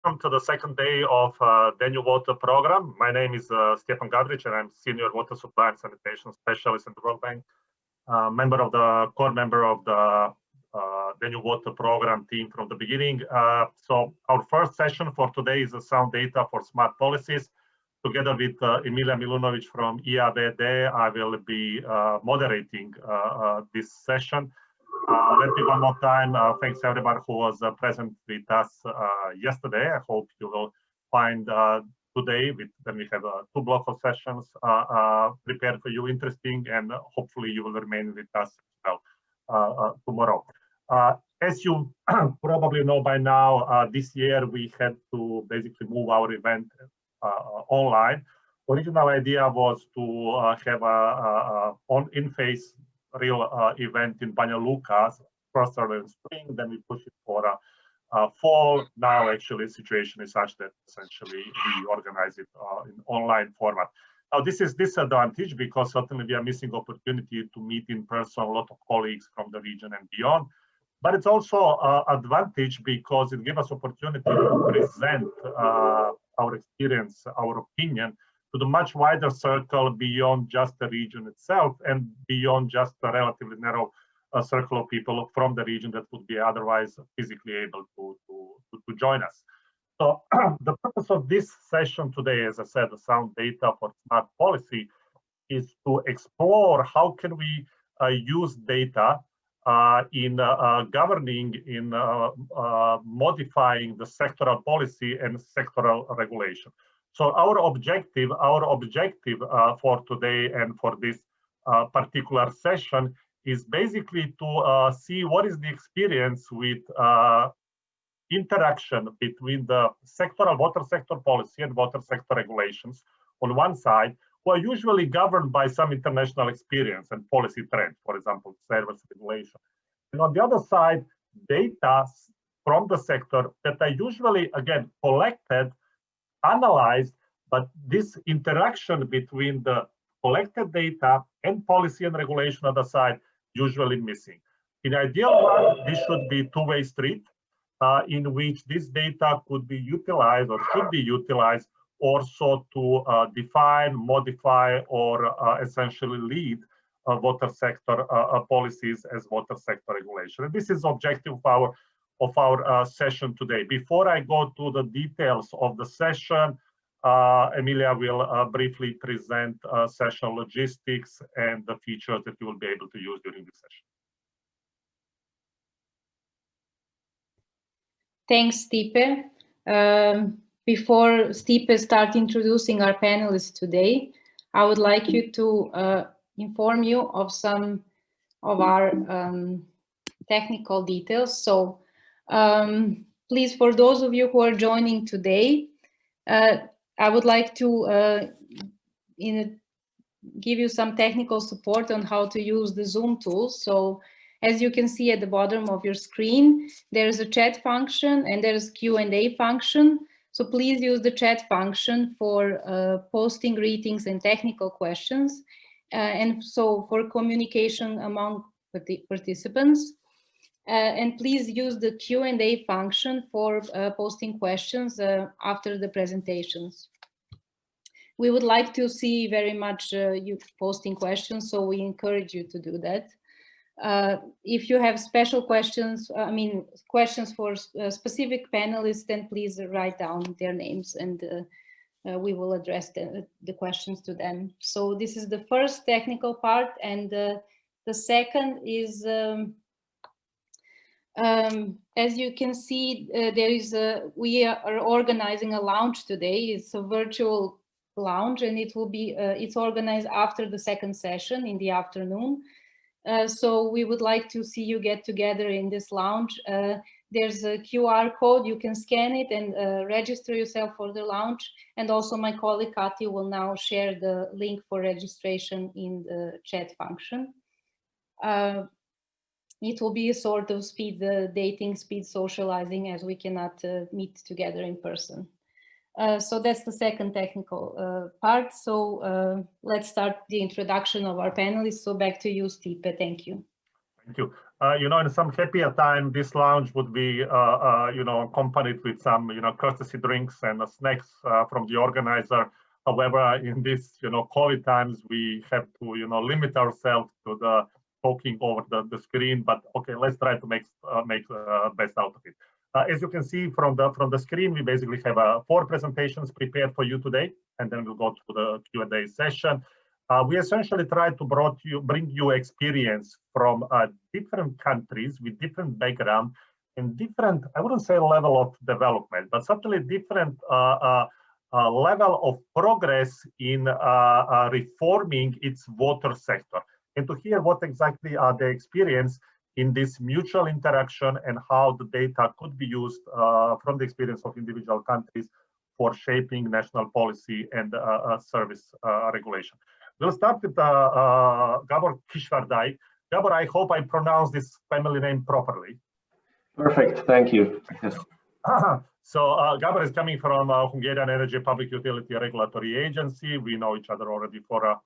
Welcome to the second day of Danube Water Program. My name is Stjepan Gavrić, and I'm Senior Water Supply and Sanitation Specialist in the World Bank, core member of the Danube Water Program team from the beginning. So our first session for today is sound data for smart policies. Together with Emilia Milunovic from IABD, I will be moderating this session. Let me one more time thanks everyone who was present with us yesterday. I hope you will find today, when we have 2 blocks of sessions prepared for you, interesting, and hopefully you will remain with us as well tomorrow. As you probably know by now, this year we had to basically move our event online. Original idea was to have a in-face real event in Banja Luka first early in spring, then we push it for fall. Now actually the situation is such that essentially we organize it in online format. Now this is disadvantage because certainly we are missing opportunity to meet in person a lot of colleagues from the region and beyond. But it's also advantage because it gives us opportunity to present our experience, our opinion, to the much wider circle beyond just the region itself and beyond just the relatively narrow circle of people from the region that would be otherwise physically able to join us. So the purpose of this session today, as I said, the sound data for smart policy, is to explore how can we use data in governing, in modifying the sectoral policy and sectoral regulation. So our objective for today and for this particular session is basically to see what is the experience with interaction between the sectoral water sector policy and water sector regulations on one side, who are usually governed by some international experience and policy trends, for example, service regulation. And on the other side, data from the sector that are usually, again, collected, analyzed, but this interaction between the collected data and policy and regulation on the side usually missing. In ideal world, this should be two-way street in which this data could be utilized or should be utilized also to define, modify, or essentially lead water sector policies as water sector regulation. And this is the objective of our session today. Before I go to the details of the session, Emilia will briefly present session logistics and the features that you will be able to use during the session. Thanks, Stipe. Before Stipe starts introducing our panelists today, I would like you to inform you of some of our technical details. So please, for those of you who are joining today, I would like to give you some technical support on how to use the Zoom tools. So as you can see at the bottom of your screen, there is a chat function and there is Q&A function. So please use the chat function for posting greetings and technical questions. And so for communication among participants. And please use the Q&A function for posting questions after the presentations. We would like to see very much you posting questions, so we encourage you to do that. If you have special questions, questions for specific panelists, then please write down their names and we will address the questions to them. So this is the first technical part, and the second is, as you can see, we are organizing a lounge today. It's a virtual lounge, and it will be it's organized after the second session in the afternoon. So we would like to see you get together in this lounge. There's a QR code, you can scan it and register yourself for the lounge. And also my colleague Kati will now share the link for registration in the chat function. It will be a sort of speed dating, speed socializing, as we cannot meet together in person. So that's the second technical part. So let's start the introduction of our panelists. So back to you, Stipe. Thank you. Thank you. in some happier time, this lounge would be, accompanied with some, courtesy drinks and snacks from the organizer. However, in this, COVID times, we have to, limit ourselves to the talking over the screen. But okay, let's try to make best out of it. As you can see from the screen, we basically have 4 presentations prepared for you today, and then we'll go to the Q&A session. We essentially try to bring you experience from different countries with different background and different, I wouldn't say level of development, but certainly different level of progress in reforming its water sector, and to hear what exactly are the experience in this mutual interaction and how the data could be used from the experience of individual countries for shaping national policy and service regulation. We'll start with Gabor Kisvardai. Gabor, I hope I pronounced this family name properly. Perfect, thank you. Yes. So Gabor is coming from Hungarian Energy Public Utility Regulatory Agency. We know each other already for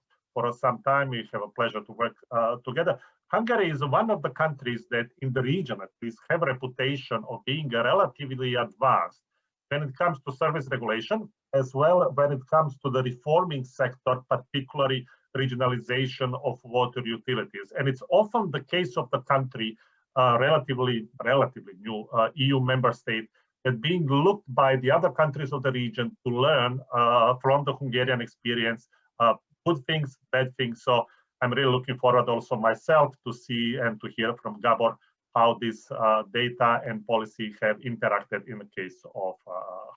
some time. We have a pleasure to work together. Hungary is one of the countries that in the region at least have a reputation of being relatively advanced when it comes to service regulation, as well when it comes to the reforming sector, particularly regionalization of water utilities. And it's often the case of the country, relatively new EU member state, that being looked by the other countries of the region to learn from the Hungarian experience, good things, bad things. So I'm really looking forward also myself to see and to hear from Gabor how this data and policy have interacted in the case of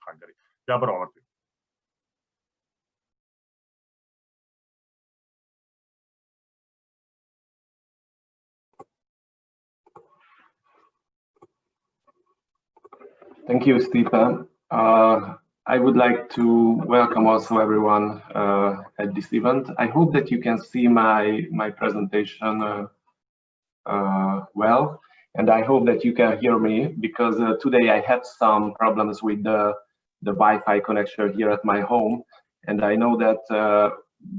Hungary. Gabor, over to you. Thank you, Stefan. I would like to welcome also everyone at this event. I hope that you can see my presentation well, and I hope that you can hear me, because today I had some problems with the Wi-Fi connection here at my home, and I know that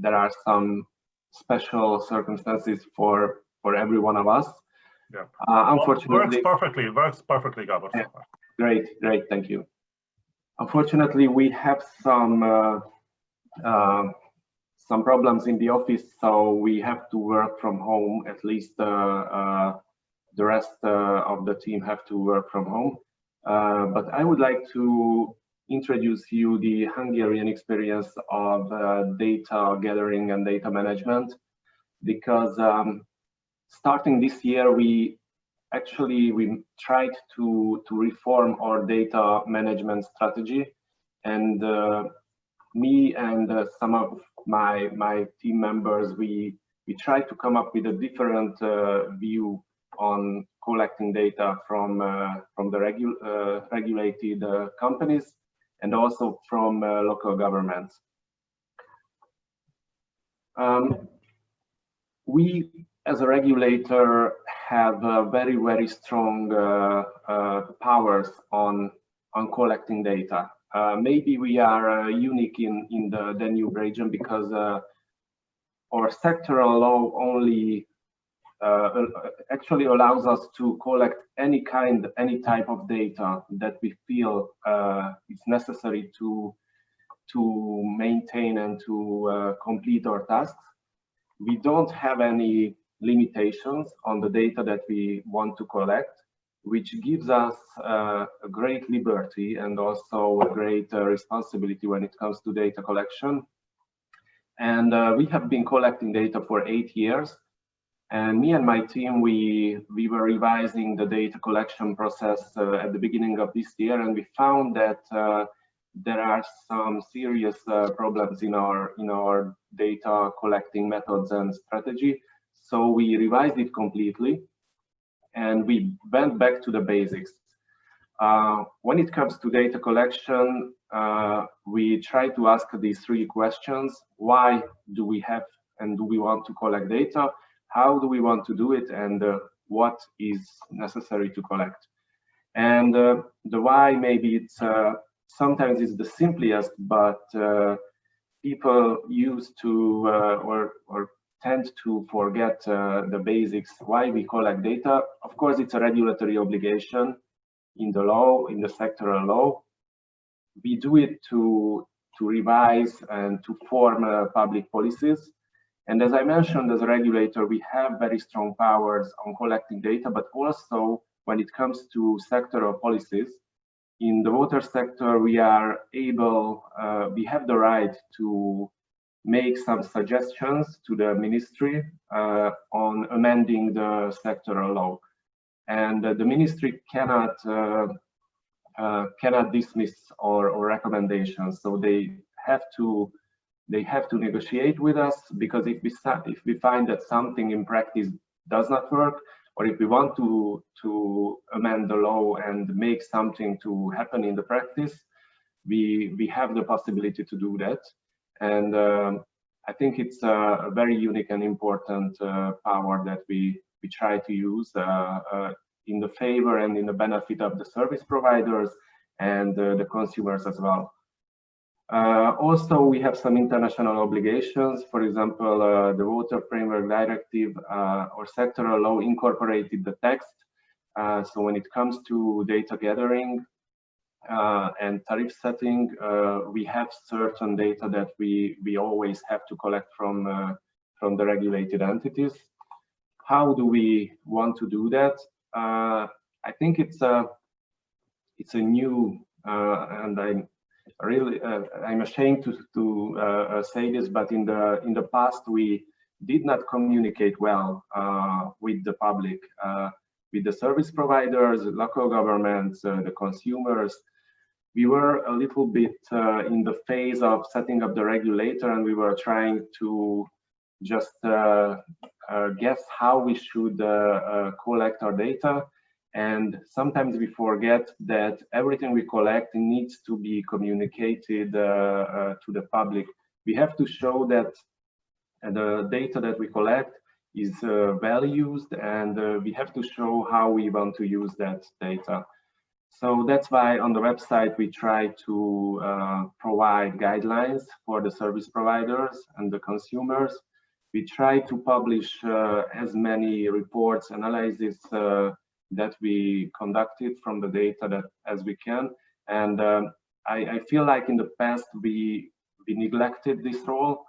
there are some special circumstances for every one of us. Yeah. Unfortunately, works perfectly, Gabor. Yeah. Great, thank you. Unfortunately, we have some problems in the office, so we have to work from home. At least the rest of the team have to work from home. But I would like to introduce you the Hungarian experience of data gathering and data management, because starting this year, we tried to reform our data management strategy, and me and some of my team members, we tried to come up with a different view on collecting data from the regulated companies and also from local governments. We, as a regulator, have very strong powers on collecting data. Maybe we are unique in the Danube region, because our sectoral law only actually allows us to collect any type of data that we feel is necessary to maintain and to complete our tasks. We don't have any limitations on the data that we want to collect, which gives us a great liberty and also a great responsibility when it comes to data collection. And we have been collecting data for 8 years, and me and my team, we were revising the data collection process at the beginning of this year, and we found that there are some serious problems in our data collecting methods and strategy. So we revised it completely, and we went back to the basics. When it comes to data collection, we try to ask these 3 questions: why do we have and do we want to collect data? How do we want to do it? And what is necessary to collect? And the why, maybe it's sometimes it's the simplest, but people used to or tend to forget the basics, why we collect data. Of course, it's a regulatory obligation in the law, in the sectoral law. We do it to revise and to form public policies. And as I mentioned, as a regulator, we have very strong powers on collecting data, but also when it comes to sectoral policies. In the water sector, we are able, we have the right to make some suggestions to the ministry on amending the sectoral law. And the ministry cannot dismiss our recommendations. So they have to negotiate with us, because if we find that something in practice does not work, or if we want to amend the law and make something to happen in the practice, we have the possibility to do that. And I think it's a very unique and important power that we try to use in the favor and in the benefit of the service providers and the consumers as well. Also, we have some international obligations. For example, the Water Framework Directive or sectoral law incorporated the text. So when it comes to data gathering and tariff setting, we have certain data that we always have to collect from the regulated entities. How do we want to do that? I think it's a new and I'm ashamed to say this, but in the past we did not communicate well with the public, with the service providers, local governments, the consumers. We were a little bit in the phase of setting up the regulator, and we were trying to just guess how we should collect our data. And sometimes we forget that everything we collect needs to be communicated to the public. We have to show that the data that we collect is well used, and we have to show how we want to use that data. So that's why on the website we try to provide guidelines for the service providers and the consumers. We try to publish as many reports, analyses that we conducted from the data as we can. And I feel like in the past we neglected this role,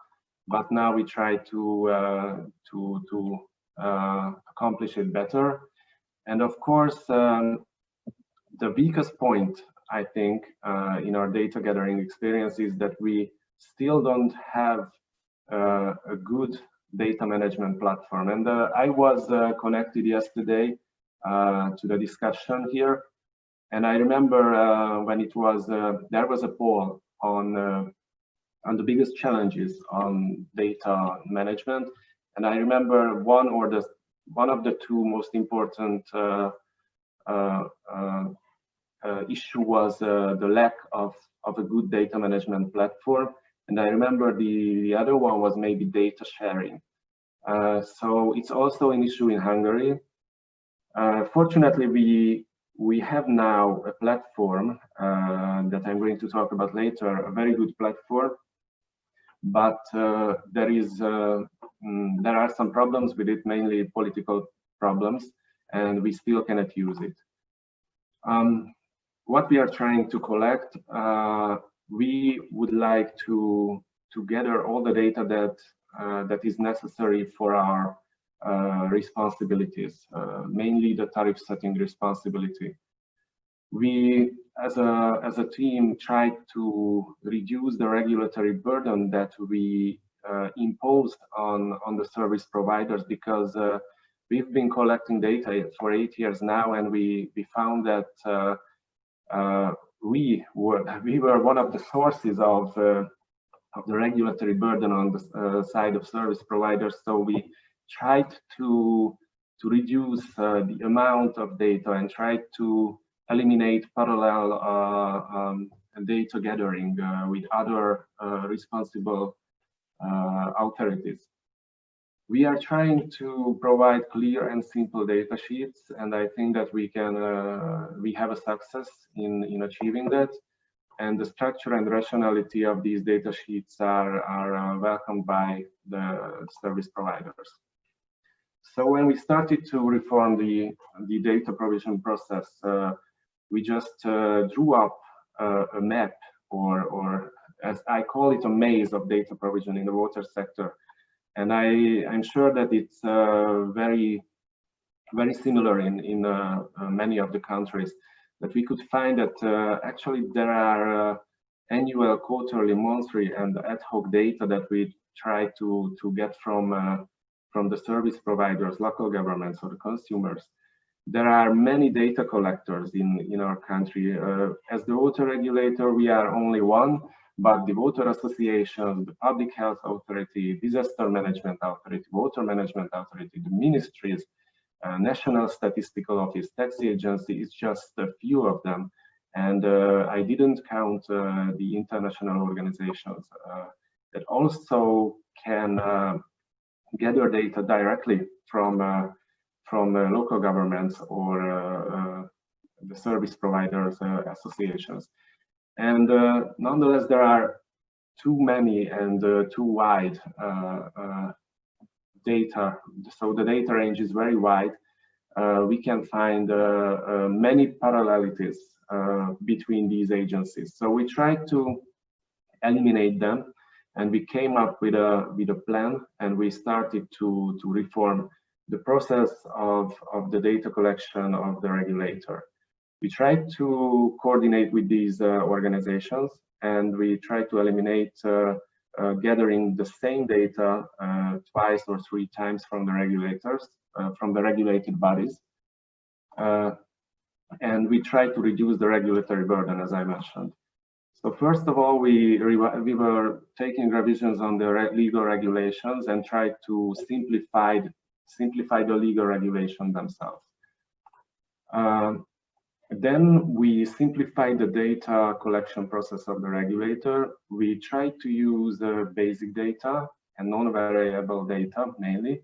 but now we try to accomplish it better. And of course, the weakest point, I think, in our data gathering experience is that we still don't have a good data management platform. And I was connected yesterday to the discussion here, and I remember when it was there was a poll on the biggest challenges on data management, and I remember one of the two most important issue was the lack of a good data management platform, and I remember the other one was maybe data sharing. So it's also an issue in Hungary. Fortunately, we have now a platform that I'm going to talk about later, a very good platform, but there are some problems with it, mainly political problems, and we still cannot use it. What we are trying to collect, we would like to gather all the data that is necessary for our responsibilities, mainly the tariff setting responsibility. We, as a team, try to reduce the regulatory burden that we imposed on the service providers, because we've been collecting data for 8 years now, and we found that we were one of the sources of the regulatory burden on the side of service providers. So we tried to reduce the amount of data and tried to eliminate parallel data gathering with other responsible authorities. We are trying to provide clear and simple data sheets, and I think that we have a success in achieving that. and the structure and rationality of these data sheets are welcomed by the service providers. So when we started to reform the data provision process, we just drew up a map, or as I call it, a maze of data provision in the water sector. And I'm sure that it's very similar in many of the countries, that we could find that actually there are annual, quarterly, monthly, and ad hoc data that we try to get from the service providers, local governments, or the consumers. There are many data collectors in our country. As the water regulator, we are only one, but the water associations, the public health authority, disaster management authority, water management authority, the ministries, National Statistical Office, tax agency is just a few of them. And I didn't count the international organizations that also can gather data directly from local governments or the service providers associations. And nonetheless, there are too many and too wide data. So the data range is very wide. We can find many parallelities between these agencies. So we tried to eliminate them, and we came up with a plan, and we started to reform the process of the data collection of the regulator. We tried to coordinate with these organizations, and we tried to eliminate gathering the same data twice or three times from the regulators, from the regulated bodies. And we tried to reduce the regulatory burden, as I mentioned. So first of all, we were taking revisions on the legal regulations and tried to simplify the legal regulation themselves. Then we simplified the data collection process of the regulator. We tried to use basic data and non-variable data mainly.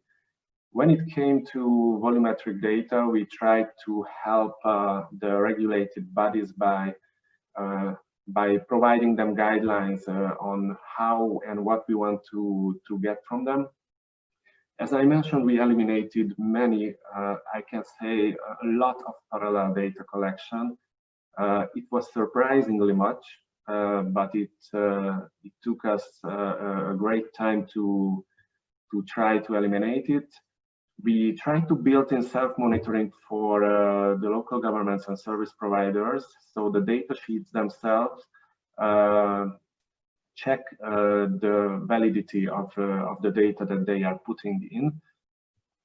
When it came to volumetric data, we tried to help the regulated bodies by providing them guidelines on how and what we want to get from them. As I mentioned, we eliminated many, I can say a lot of parallel data collection. It was surprisingly much, but it took us a great time to try to eliminate it. We tried to build in self-monitoring for the local governments and service providers, so the data sheets themselves check the validity of the data that they are putting in.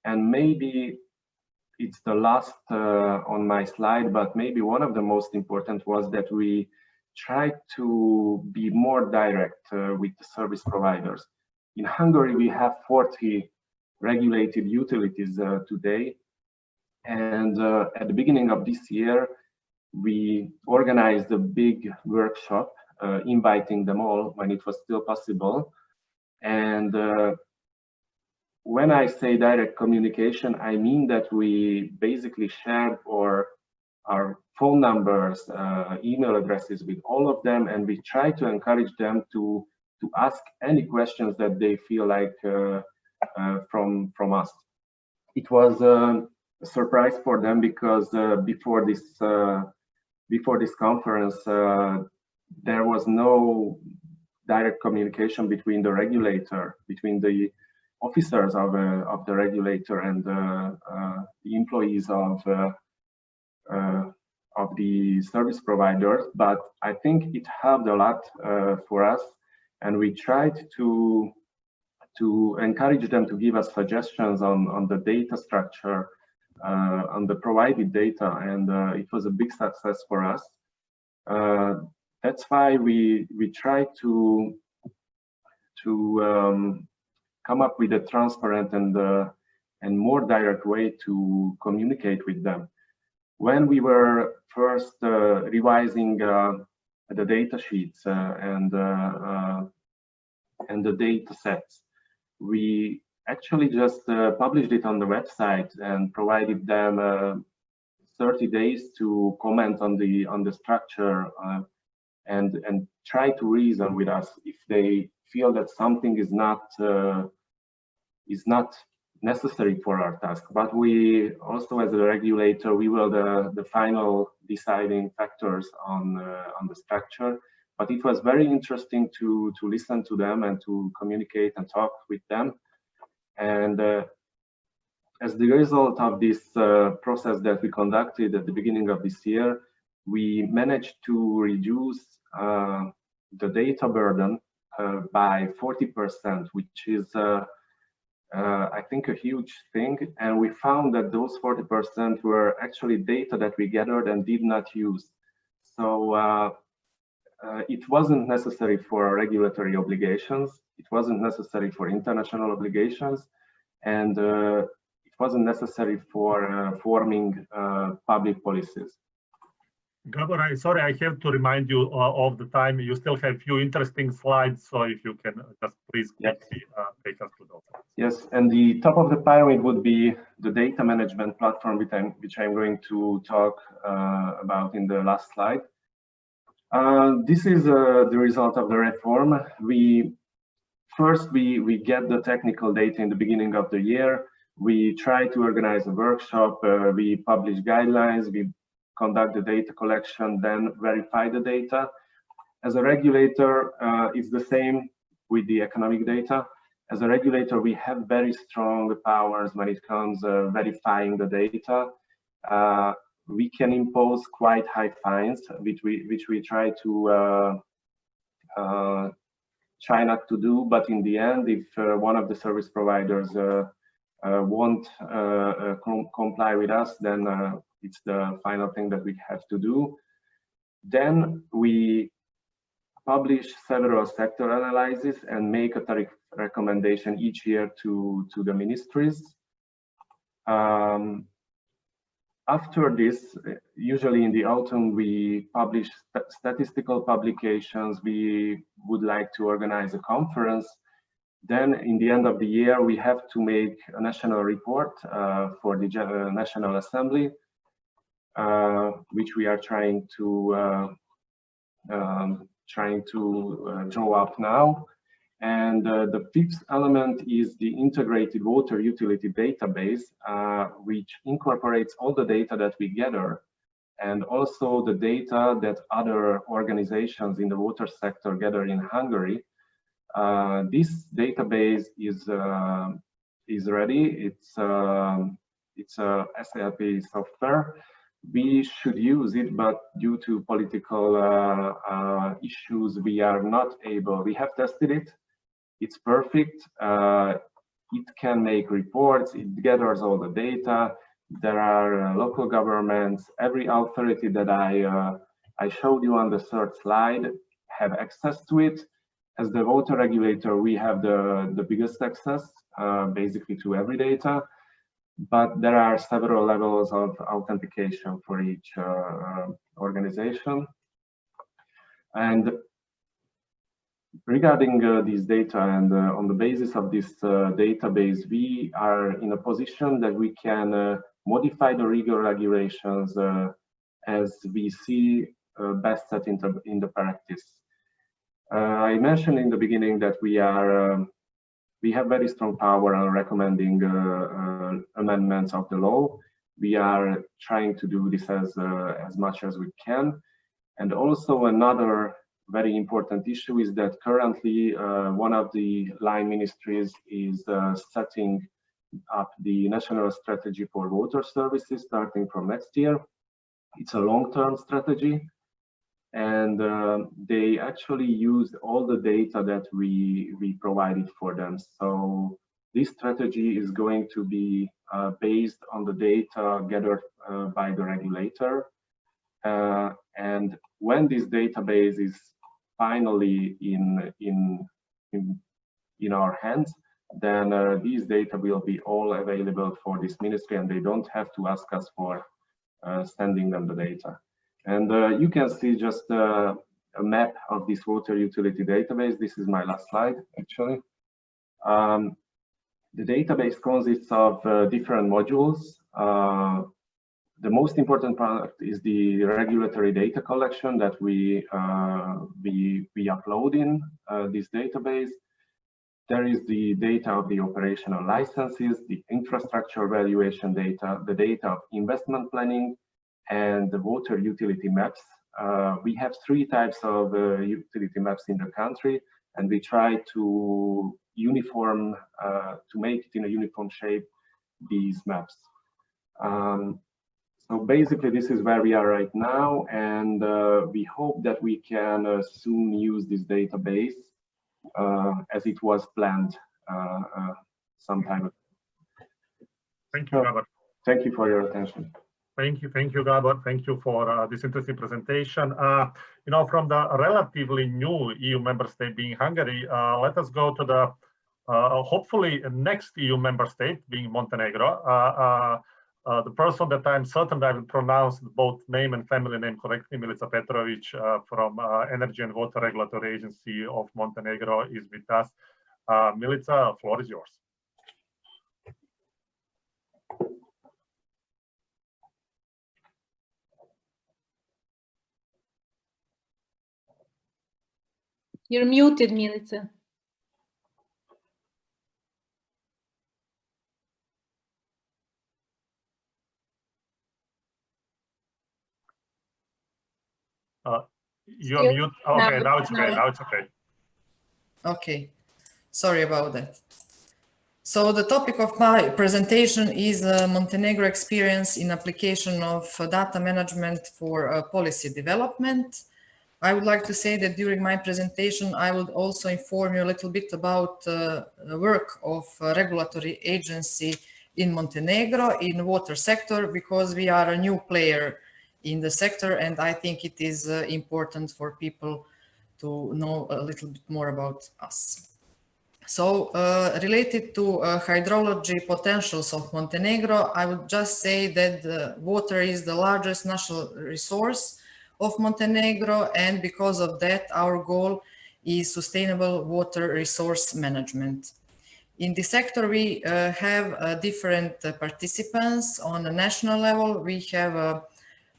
And maybe it's the last on my slide, but maybe one of the most important was that we tried to be more direct with the service providers. In Hungary, we have 40 regulated utilities today. And at the beginning of this year, we organized a big workshop inviting them all when it was still possible. And when I say direct communication, I mean that we basically shared our phone numbers, email addresses with all of them, and we try to encourage them to ask any questions that they feel like from us. It was a surprise for them because before this conference, there was no direct communication between the regulator, between the officers of the regulator and the employees of the service providers. But I think it helped a lot for us, and we tried to encourage them to give us suggestions on the data structure, on the provided data, and it was a big success for us. That's why we try to come up with a transparent and more direct way to communicate with them. When we were first revising the data sheets and the data sets, we actually just published it on the website and provided them 30 days to comment on the structure and try to reason with us if they feel that something is not necessary for our task. But we also, as a regulator, we were the final deciding factors on the structure. But it was very interesting to listen to them and to communicate and talk with them. And as the result of this process that we conducted at the beginning of this year, we managed to reduce the data burden by 40%, which is I think a huge thing. And we found that those 40% were actually data that we gathered and did not use. So it wasn't necessary for regulatory obligations. It wasn't necessary for international obligations. And it wasn't necessary for forming public policies. Gabor, sorry, I have to remind you of the time. You still have a few interesting slides, so if you can just please quickly take us to those. Yes, and the top of the pyramid would be the data management platform, which I'm going to talk about in the last slide. This is the result of the reform. First, we get the technical data in the beginning of the year. We try to organize a workshop. We publish guidelines. We conduct the data collection, then verify the data. As a regulator, it's the same with the economic data. As a regulator, we have very strong powers when it comes verifying the data. We can impose quite high fines, which we try to try not to do. But in the end, if one of the service providers won't comply with us, then it's the final thing that we have to do. Then we publish several sector analyses and make a tariff recommendation each year to the ministries. After this, usually in the autumn, we publish statistical publications. We would like to organize a conference. Then in the end of the year, we have to make a national report for the National Assembly, which we are trying to draw up now. And the fifth element is the integrated water utility database, which incorporates all the data that we gather and also the data that other organizations in the water sector gather in Hungary. This database is ready. It's a SAP software. We should use it, but due to political issues, we are not able. We have tested it. It's perfect. It can make reports. It gathers all the data. There are local governments. Every authority that I showed you on the third slide have access to it. As the water regulator, we have the biggest access, basically to every data. But there are several levels of authentication for each organization. And regarding these data and on the basis of this database, we are in a position that we can modify the regulations as we see best set in the practice. I mentioned in the beginning that we have very strong power on recommending amendments of the law. We are trying to do this as much as we can. And also another very important issue is that currently one of the line ministries is setting up the national strategy for water services starting from next year. It's a long-term strategy. And they actually used all the data that we provided for them. So this strategy is going to be based on the data gathered by the regulator. And when this database is finally in our hands, then these data will be all available for this ministry, and they don't have to ask us for sending them the data. And you can see just a map of this water utility database. This is my last slide, actually. The database consists of different modules. The most important part is the regulatory data collection that we upload in this database. There is the data of the operational licenses, the infrastructure valuation data, the data of investment planning, and the water utility maps. We have 3 types of utility maps in the country, and we try to make it in a uniform shape, these maps. So basically, this is where we are right now, and we hope that we can soon use this database as it was planned some time ago. Thank you, Gabor. Thank you for your attention. Thank you, Gabor. Thank you for this interesting presentation. You know, from the relatively new EU member state being Hungary, let us go to the hopefully next EU member state being Montenegro. The person that I'm certain I will pronounce both name and family name correctly, Milica Petrovic from Energy and Water Regulatory Agency of Montenegro is with us. Milica, floor is yours. You're muted, Milica. You're mute. Okay, now it's okay. Now it's okay. Okay, sorry about that. So the topic of my presentation is Montenegro experience in application of data management for policy development. I would like to say that during my presentation, I would also inform you a little bit about the work of a regulatory agency in Montenegro in water sector, because we are a new player in the sector, and I think it is important for people to know a little bit more about us. So related to hydrology potentials of Montenegro, I would just say that water is the largest national resource of Montenegro, and because of that, our goal is sustainable water resource management. In the sector, we have different participants. On a national level, we have a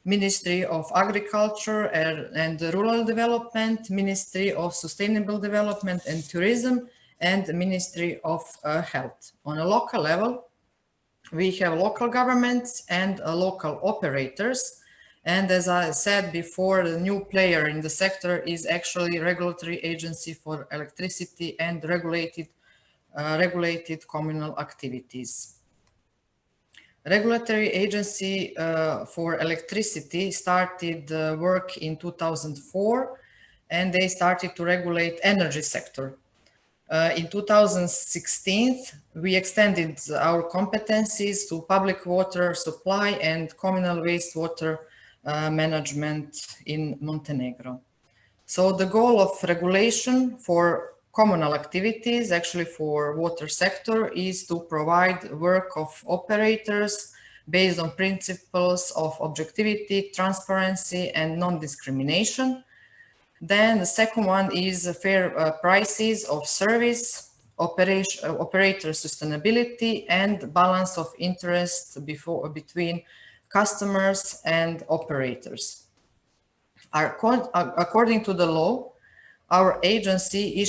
Ministry of Agriculture and Rural Development, Ministry of Sustainable Development and Tourism, and the Ministry of Health. On a local level, we have local governments and local operators. And as I said before, the new player in the sector is actually Regulatory Agency for Electricity and regulated communal activities. Regulatory Agency for Electricity started work in 2004, and they started to regulate energy sector. In 2016, we extended our competencies to public water supply and communal wastewater management in Montenegro. So the goal of regulation for communal activities, actually for water sector, is to provide work of operators based on principles of objectivity, transparency, and non-discrimination. Then the second one is fair prices of service, operator sustainability, and balance of interest between customers and operators. According to the law, our agency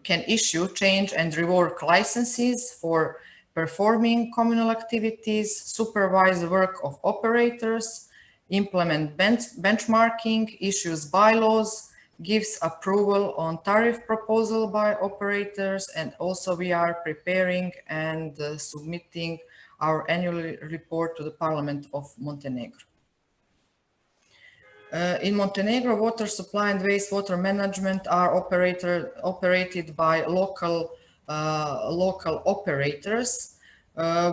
can issue change and rework licenses for performing communal activities, supervise the work of operators, implement benchmarking, issues bylaws, gives approval on tariff proposal by operators, and also we are preparing and submitting our annual report to the Parliament of Montenegro. In Montenegro, water supply and wastewater management are operated by local operators,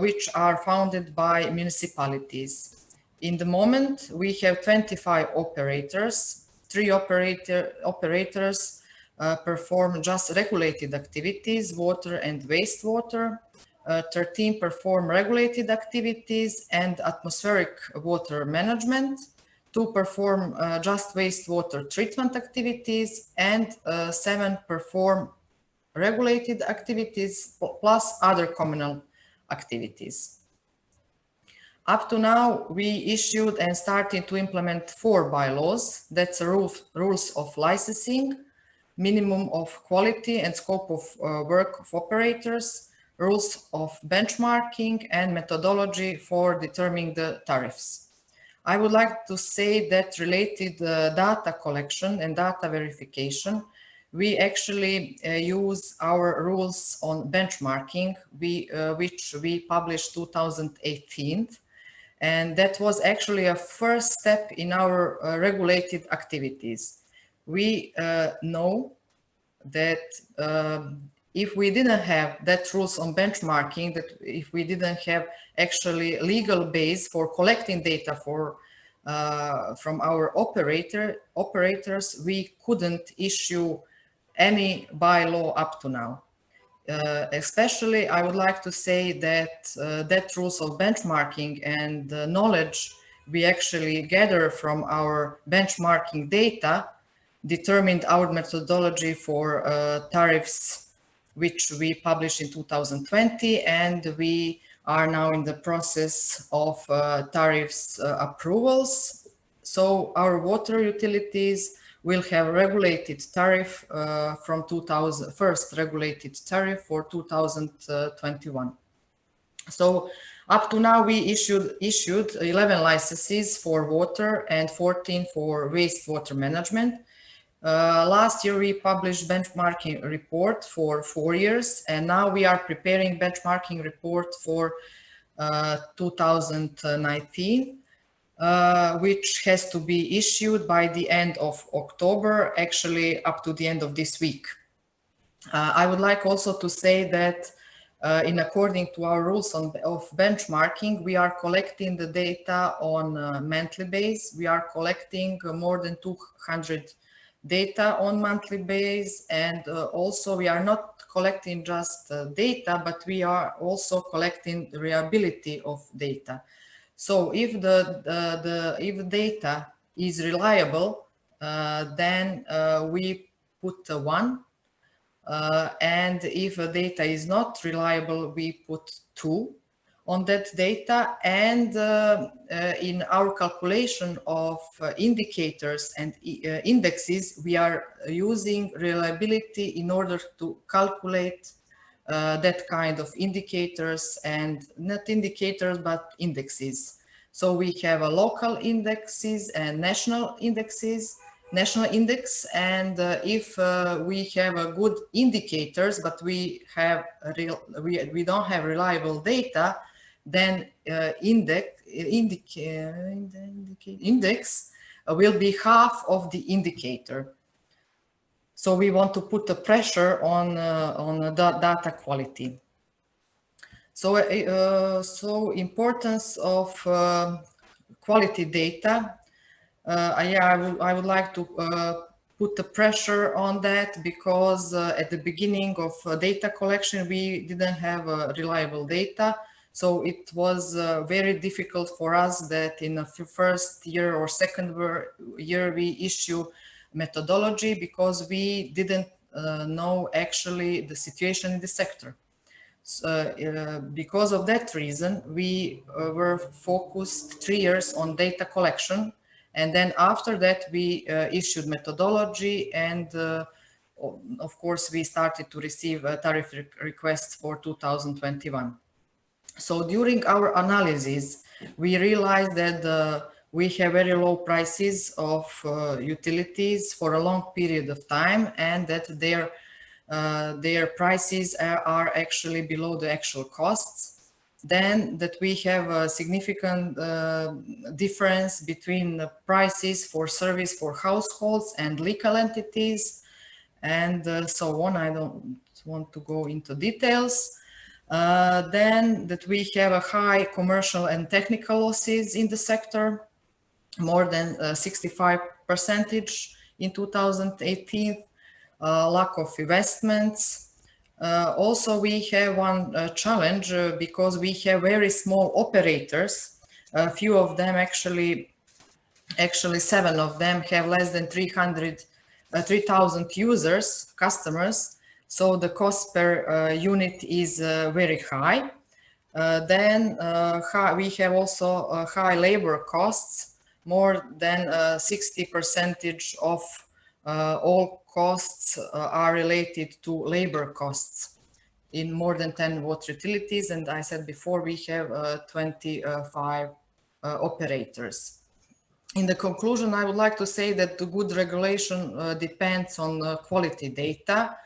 which are founded by municipalities. In the moment, we have 25 operators. 3 operators perform just regulated activities, water and wastewater. 13 perform regulated activities and atmospheric water management. 2 perform just wastewater treatment activities, and 7 perform regulated activities plus other communal activities. Up to now, we issued and started to implement 4 bylaws. That's rules of licensing, minimum of quality and scope of work of operators, rules of benchmarking, and methodology for determining the tariffs. I would like to say that related data collection and data verification, we actually use our rules on benchmarking, which we published 2018. And that was actually a first step in our regulated activities. We know that if we didn't have that rules on benchmarking, that if we didn't have actually legal base for collecting data for from our operators, we couldn't issue any bylaw up to now. Especially, I would like to say that that rules of benchmarking and the knowledge we actually gather from our benchmarking data determined our methodology for tariffs, which we published in 2020, and we are now in the process of tariffs approvals. So our water utilities will have regulated tariff from first regulated tariff for 2021. So up to now, we issued 11 licenses for water and 14 for wastewater management. Last year, we published benchmarking report for 4 years, and now we are preparing benchmarking report for 2019. Which has to be issued by the end of October, actually up to the end of this week. I would like also to say that in according to our rules of benchmarking, we are collecting the data on a monthly base. We are collecting more than 200 data on monthly base, and also we are not collecting just data, but we are also collecting the reliability of data. So if if data is reliable, then we put 1, and if data is not reliable, we put 2 on that data. And in our calculation of indicators and indexes, we are using reliability in order to calculate that kind of indicators, and not indicators, but indexes. So we have a local indexes and national indexes, national index. And if we have a good indicators, but we don't have reliable data, then index will be half of the indicator. So we want to put the pressure on the data quality. So, importance of quality data. I would like to put the pressure on that, because at the beginning of data collection, we didn't have reliable data. So it was very difficult for us that in the first year or second year we issue methodology, because we didn't know actually the situation in the sector. So, because of that reason, we were focused 3 years on data collection, and then after that we issued methodology, and of course we started to receive tariff requests for 2021. So during our analysis, we realized that we have very low prices of utilities for a long period of time, and that their prices are actually below the actual costs. Then that we have a significant difference between the prices for service for households and legal entities, and so on. I don't want to go into details. Then that we have a high commercial and technical losses in the sector, more than 65% in 2018, lack of investments. Also, we have one challenge because we have very small operators. A few of them, actually 7 of them, have less than 3,000 users, customers. So the cost per unit is very high. We have also high labor costs. More than 60% of all costs are related to labor costs in more than 10 water utilities. And I said before, we have 25 operators. In the conclusion, I would like to say that the good regulation depends on quality data.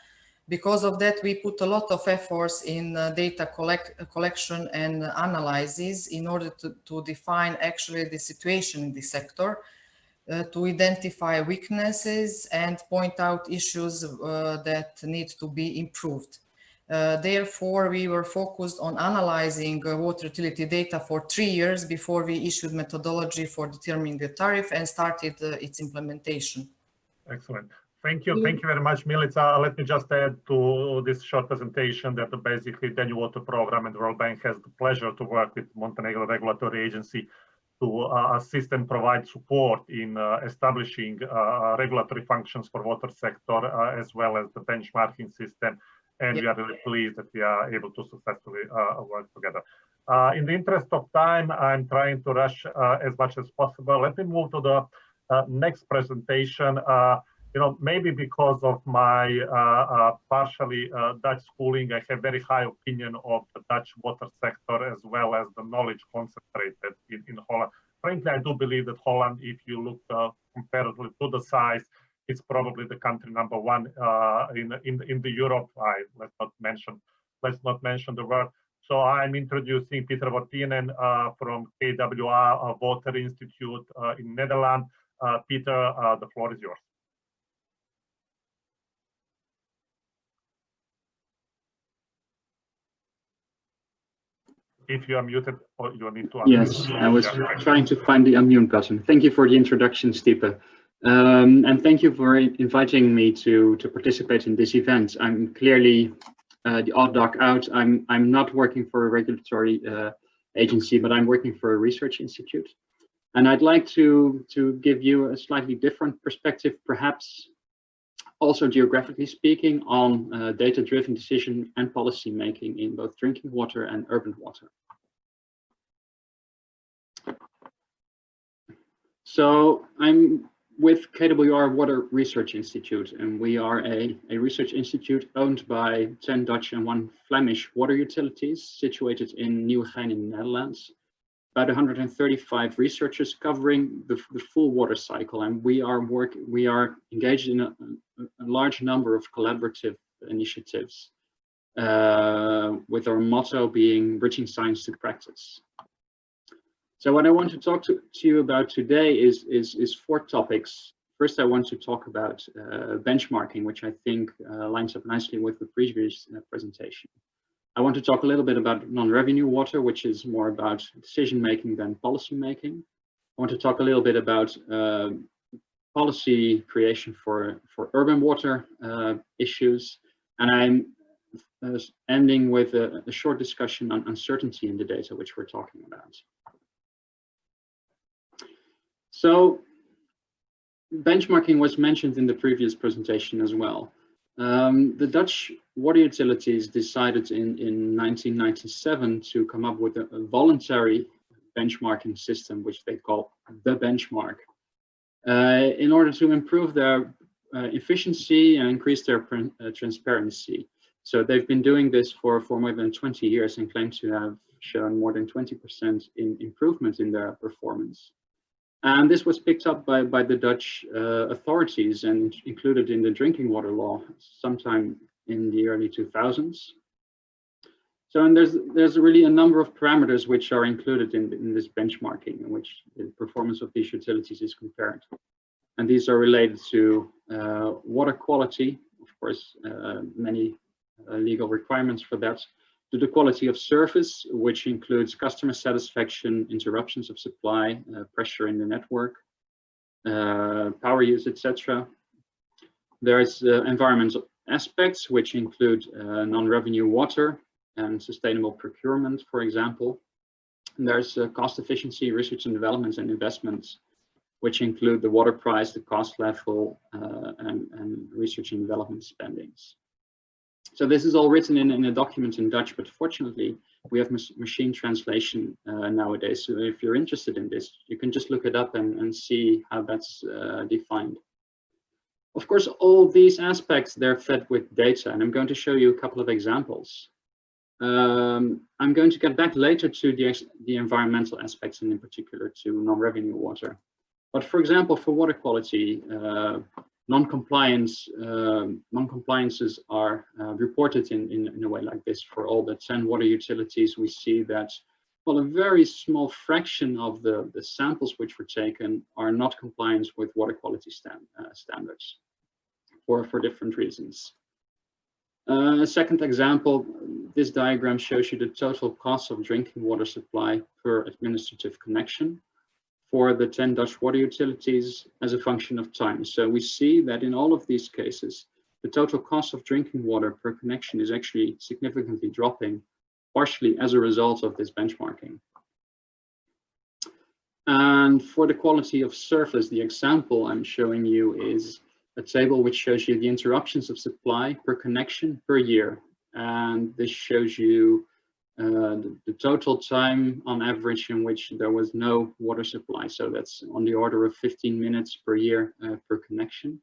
Because of that, we put a lot of efforts in data collection and analysis in order to define actually the situation in the sector, to identify weaknesses and point out issues that need to be improved. Therefore, we were focused on analyzing water utility data for 3 years before we issued methodology for determining the tariff and started its implementation. Excellent. Thank you. Thank you very much, Milica. Let me just add to this short presentation that basically Danube Water Program and the World Bank has the pleasure to work with Montenegro Regulatory Agency to assist and provide support in establishing regulatory functions for water sector as well as the benchmarking system. And we are really pleased that we are able to successfully work together. In the interest of time, I'm trying to rush as much as possible. Let me move to the next presentation. Maybe because of my partially Dutch schooling, I have very high opinion of the Dutch water sector as well as the knowledge concentrated in Holland. Frankly, I do believe that Holland, if you look comparatively to the size, it's probably the country number one in the Europe. Let's not mention the word. So I'm introducing Peter Wortinen from KWA Water Institute in Netherlands. Peter, the floor is yours. If you are muted, or you need to unmute. Yes, I was trying to find the unmute button. Thank you for the introduction, Stipe. And thank you for inviting me to participate in this event. I'm clearly the odd duck out. I'm not working for a regulatory agency, but I'm working for a research institute. And I'd like to give you a slightly different perspective, perhaps also geographically speaking, on data-driven decision and policy making in both drinking water and urban water. So I'm with KWR Water Research Institute, and we are a research institute owned by 10 Dutch and 1 Flemish water utilities situated in Nieuwegein in the Netherlands. About 135 researchers covering the full water cycle, and we are engaged in a large number of collaborative initiatives, with our motto being bridging science to practice. So what I want to talk to you about today is 4 topics. First, I want to talk about benchmarking, which I think lines up nicely with the previous presentation. I want to talk a little bit about non-revenue water, which is more about decision-making than policy-making. I want to talk a little bit about policy creation for urban water issues. And I'm ending with a short discussion on uncertainty in the data, which we're talking about. So benchmarking was mentioned in the previous presentation as well. The Dutch water utilities decided in 1997 to come up with a voluntary benchmarking system, which they call the benchmark, in order to improve their efficiency and increase their transparency. So they've been doing this for more than 20 years and claim to have shown more than 20% improvement in their performance. And this was picked up by the Dutch authorities and included in the drinking water law sometime in the early 2000s. So, and there's really a number of parameters which are included in this benchmarking, in which the performance of these utilities is compared. And these are related to water quality, of course, many legal requirements for that, to the quality of service, which includes customer satisfaction, interruptions of supply, pressure in the network, power use, etc. There's environmental aspects, which include non-revenue water and sustainable procurement, for example. And there's cost efficiency, research and development and investments, which include the water price, the cost level, and research and development spendings. So this is all written in a document in Dutch, but fortunately we have machine translation nowadays. So if you're interested in this, you can just look it up and see how that's defined. Of course, all these aspects, they're fed with data, and I'm going to show you a couple of examples. I'm going to get back later to the environmental aspects, and in particular to non-revenue water. But for example, for water quality, non-compliances are reported in a way like this. For all the 10 water utilities, we see that, well, a very small fraction of the samples which were taken are not compliant with water quality standards for different reasons. A second example, this diagram shows you the total cost of drinking water supply per administrative connection for the 10 Dutch water utilities as a function of time. So we see that in all of these cases, the total cost of drinking water per connection is actually significantly dropping, partially as a result of this benchmarking. And for the quality of service, the example I'm showing you is a table which shows you the interruptions of supply per connection per year. And this shows you the total time on average in which there was no water supply. So that's on the order of 15 minutes per year per connection,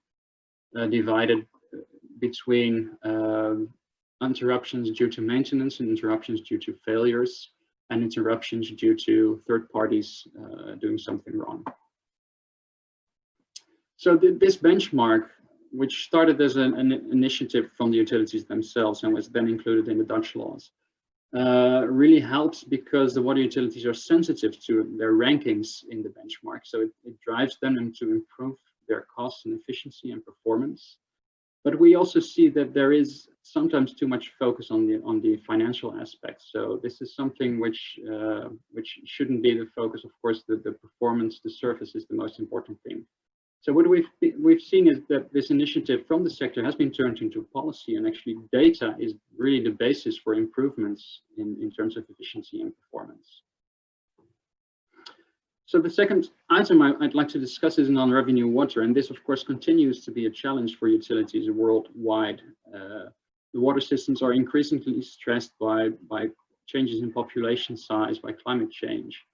divided between interruptions due to maintenance and interruptions due to failures and interruptions due to third parties doing something wrong. So this benchmark, which started as an initiative from the utilities themselves and was then included in the Dutch laws, really helps because the water utilities are sensitive to their rankings in the benchmark. So it drives them to improve their cost and efficiency and performance. But we also see that there is sometimes too much focus on the financial aspects. So this is something which shouldn't be the focus. Of course, the performance, the service is the most important thing. So what we've seen is that this initiative from the sector has been turned into policy, and actually data is really the basis for improvements in terms of efficiency and performance. So the second item I'd like to discuss is non-revenue water, and this of course continues to be a challenge for utilities worldwide. The water systems are increasingly stressed by changes in population size, by climate change.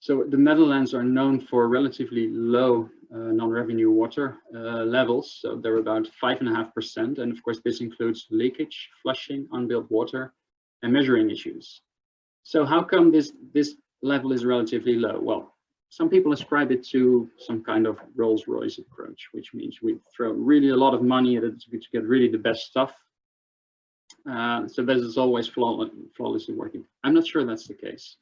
So the Netherlands are known for relatively low non-revenue water levels. So they're about 5.5%. And of course, this includes leakage, flushing, unbilled water, and measuring issues. So how come this level is relatively low? Well, some people ascribe it to some kind of Rolls-Royce approach, which means we throw really a lot of money at it to get really the best stuff. So this is always flawlessly working. I'm not sure that's the case.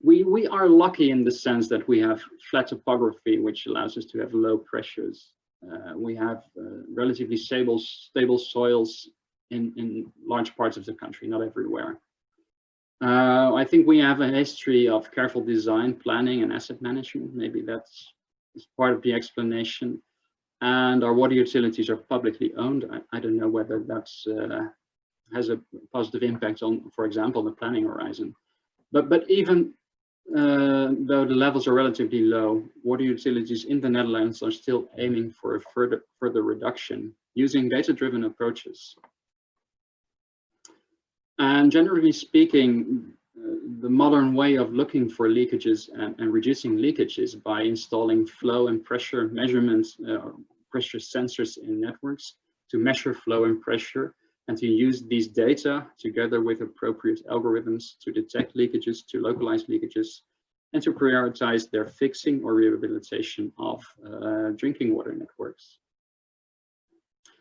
We are lucky in the sense that we have flat topography, which allows us to have low pressures. We have relatively stable soils in large parts of the country, not everywhere. I think we have a history of careful design, planning, and asset management. Maybe that's part of the explanation. And our water utilities are publicly owned. I don't know whether that's has a positive impact on, for example, the planning horizon. But even though the levels are relatively low, water utilities in the Netherlands are still aiming for a further reduction using data-driven approaches. And generally speaking, the modern way of looking for leakages and reducing leakages by installing flow and pressure measurements, pressure sensors in networks to measure flow and pressure, and to use these data together with appropriate algorithms to detect leakages, to localize leakages, and to prioritize their fixing or rehabilitation of drinking water networks.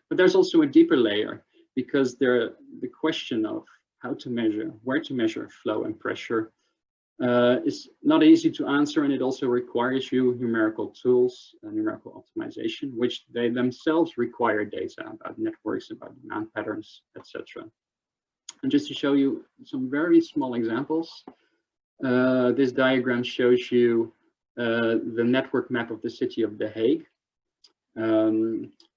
But there's also a deeper layer, because the question of how to measure, where to measure flow and pressure is not easy to answer, and it also requires you numerical tools, numerical optimization, which they themselves require data about networks, about demand patterns, etc. And just to show you some very small examples, this diagram shows you the network map of the city of The Hague,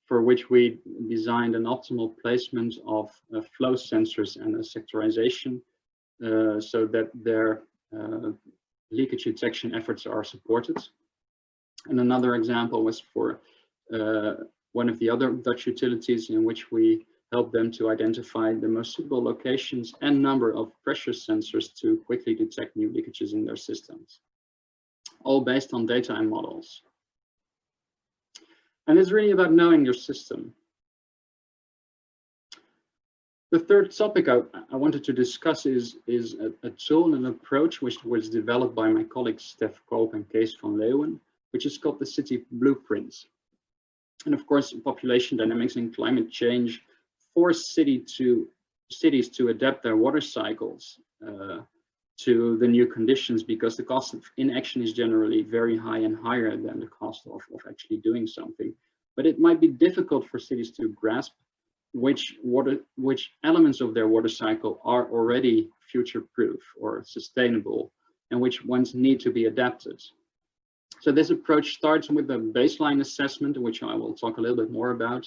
for which we designed an optimal placement of flow sensors and a sectorization so that their leakage detection efforts are supported. And another example was for one of the other Dutch utilities, in which we help them to identify the most suitable locations and number of pressure sensors to quickly detect new leakages in their systems, all based on data and models. And it's really about knowing your system. The third topic I wanted to discuss is a tool and an approach which was developed by my colleagues Stef Koop and Kees van Leeuwen, which is called the City Blueprint. And of course, population dynamics and climate change force cities to adapt their water cycles to the new conditions, because the cost of inaction is generally very high and higher than the cost of actually doing something. But it might be difficult for cities to grasp which elements of their water cycle are already future-proof or sustainable, and which ones need to be adapted. So this approach starts with a baseline assessment, which I will talk a little bit more about,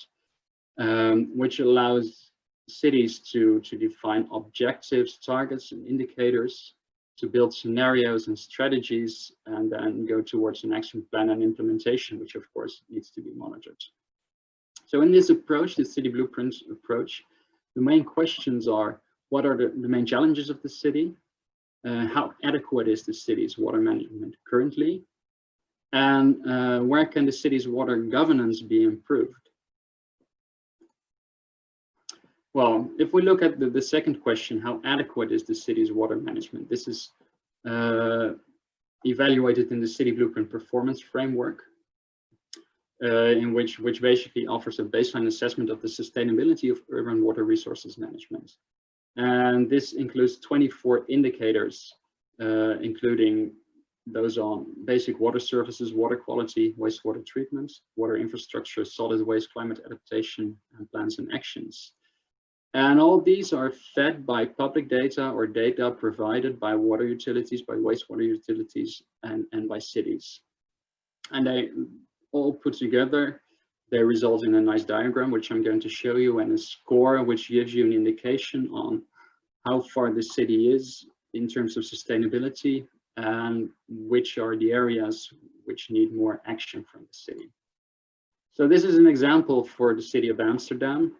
which allows cities to define objectives, targets, and indicators, to build scenarios and strategies, and then go towards an action plan and implementation, which of course needs to be monitored. So in this approach, the City Blueprint approach, the main questions are: what are the main challenges of the city? How adequate is the city's water management currently? And where can the city's water governance be improved? Well, if we look at the second question, how adequate is the city's water management? This is evaluated in the City Blueprint Performance Framework, in which basically offers a baseline assessment of the sustainability of urban water resources management. And this includes 24 indicators, including those on basic water services, water quality, wastewater treatment, water infrastructure, solid waste, climate adaptation, and plans and actions. And all these are fed by public data or data provided by water utilities, by wastewater utilities, and by cities. And they all put together, they result in a nice diagram, which I'm going to show you, and a score which gives you an indication on how far the city is in terms of sustainability, and which are the areas which need more action from the city. So this is an example for the city of Amsterdam.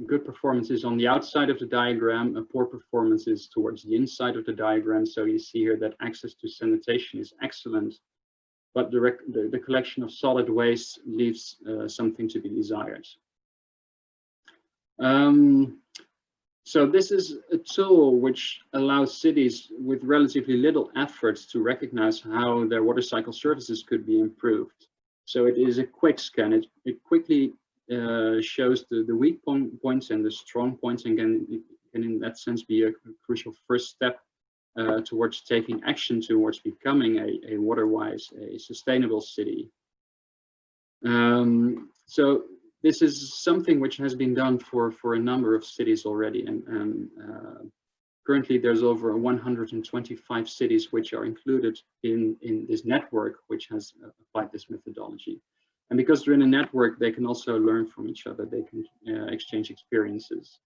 Good performance is on the outside of the diagram, a poor performance is towards the inside of the diagram. So you see here that access to sanitation is excellent, but the collection of solid waste leaves something to be desired. So this is a tool which allows cities with relatively little effort to recognize how their water cycle services could be improved. So it is a quick scan. It quickly shows the weak points and the strong points, and can in that sense be a crucial first step towards taking action towards becoming a water-wise, a sustainable city. So this is something which has been done for a number of cities already, and currently there's over 125 cities which are included in this network which has applied this methodology. And because they're in a network, they can also learn from each other. They can exchange experiences.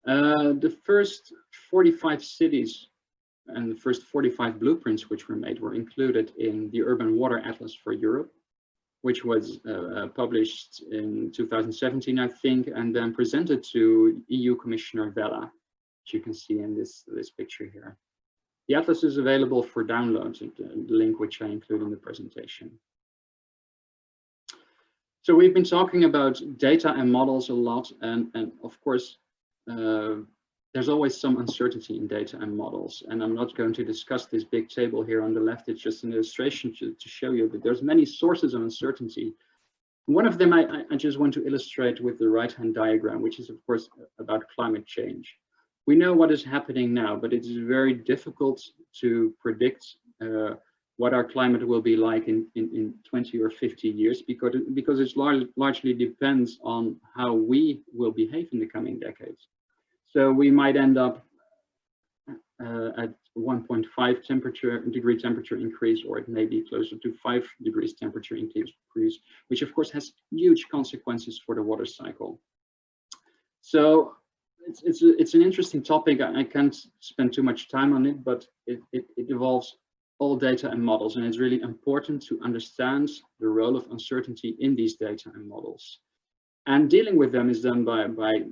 The first 45 cities and the first 45 blueprints which were made were included in the Urban Water Atlas for Europe, which was published in 2017, I think, and then presented to EU Commissioner Vella, which you can see in this picture here. The atlas is available for download, the link which I include in the presentation. So we've been talking about data and models a lot, and of course, there's always some uncertainty in data and models, and I'm not going to discuss this big table here on the left. It's just an illustration to show you that there's many sources of uncertainty. One of them I just want to illustrate with the right-hand diagram, which is of course about climate change. We know what is happening now, but it is very difficult to predict what our climate will be like in 20 or 50 years, because it largely depends on how we will behave in the coming decades. So we might end up at 1.5 degree temperature increase, or it may be closer to 5 degrees temperature increase, which of course has huge consequences for the water cycle. So it's an interesting topic. I can't spend too much time on it, but it involves all data and models, and it's really important to understand the role of uncertainty in these data and models. And dealing with them is done by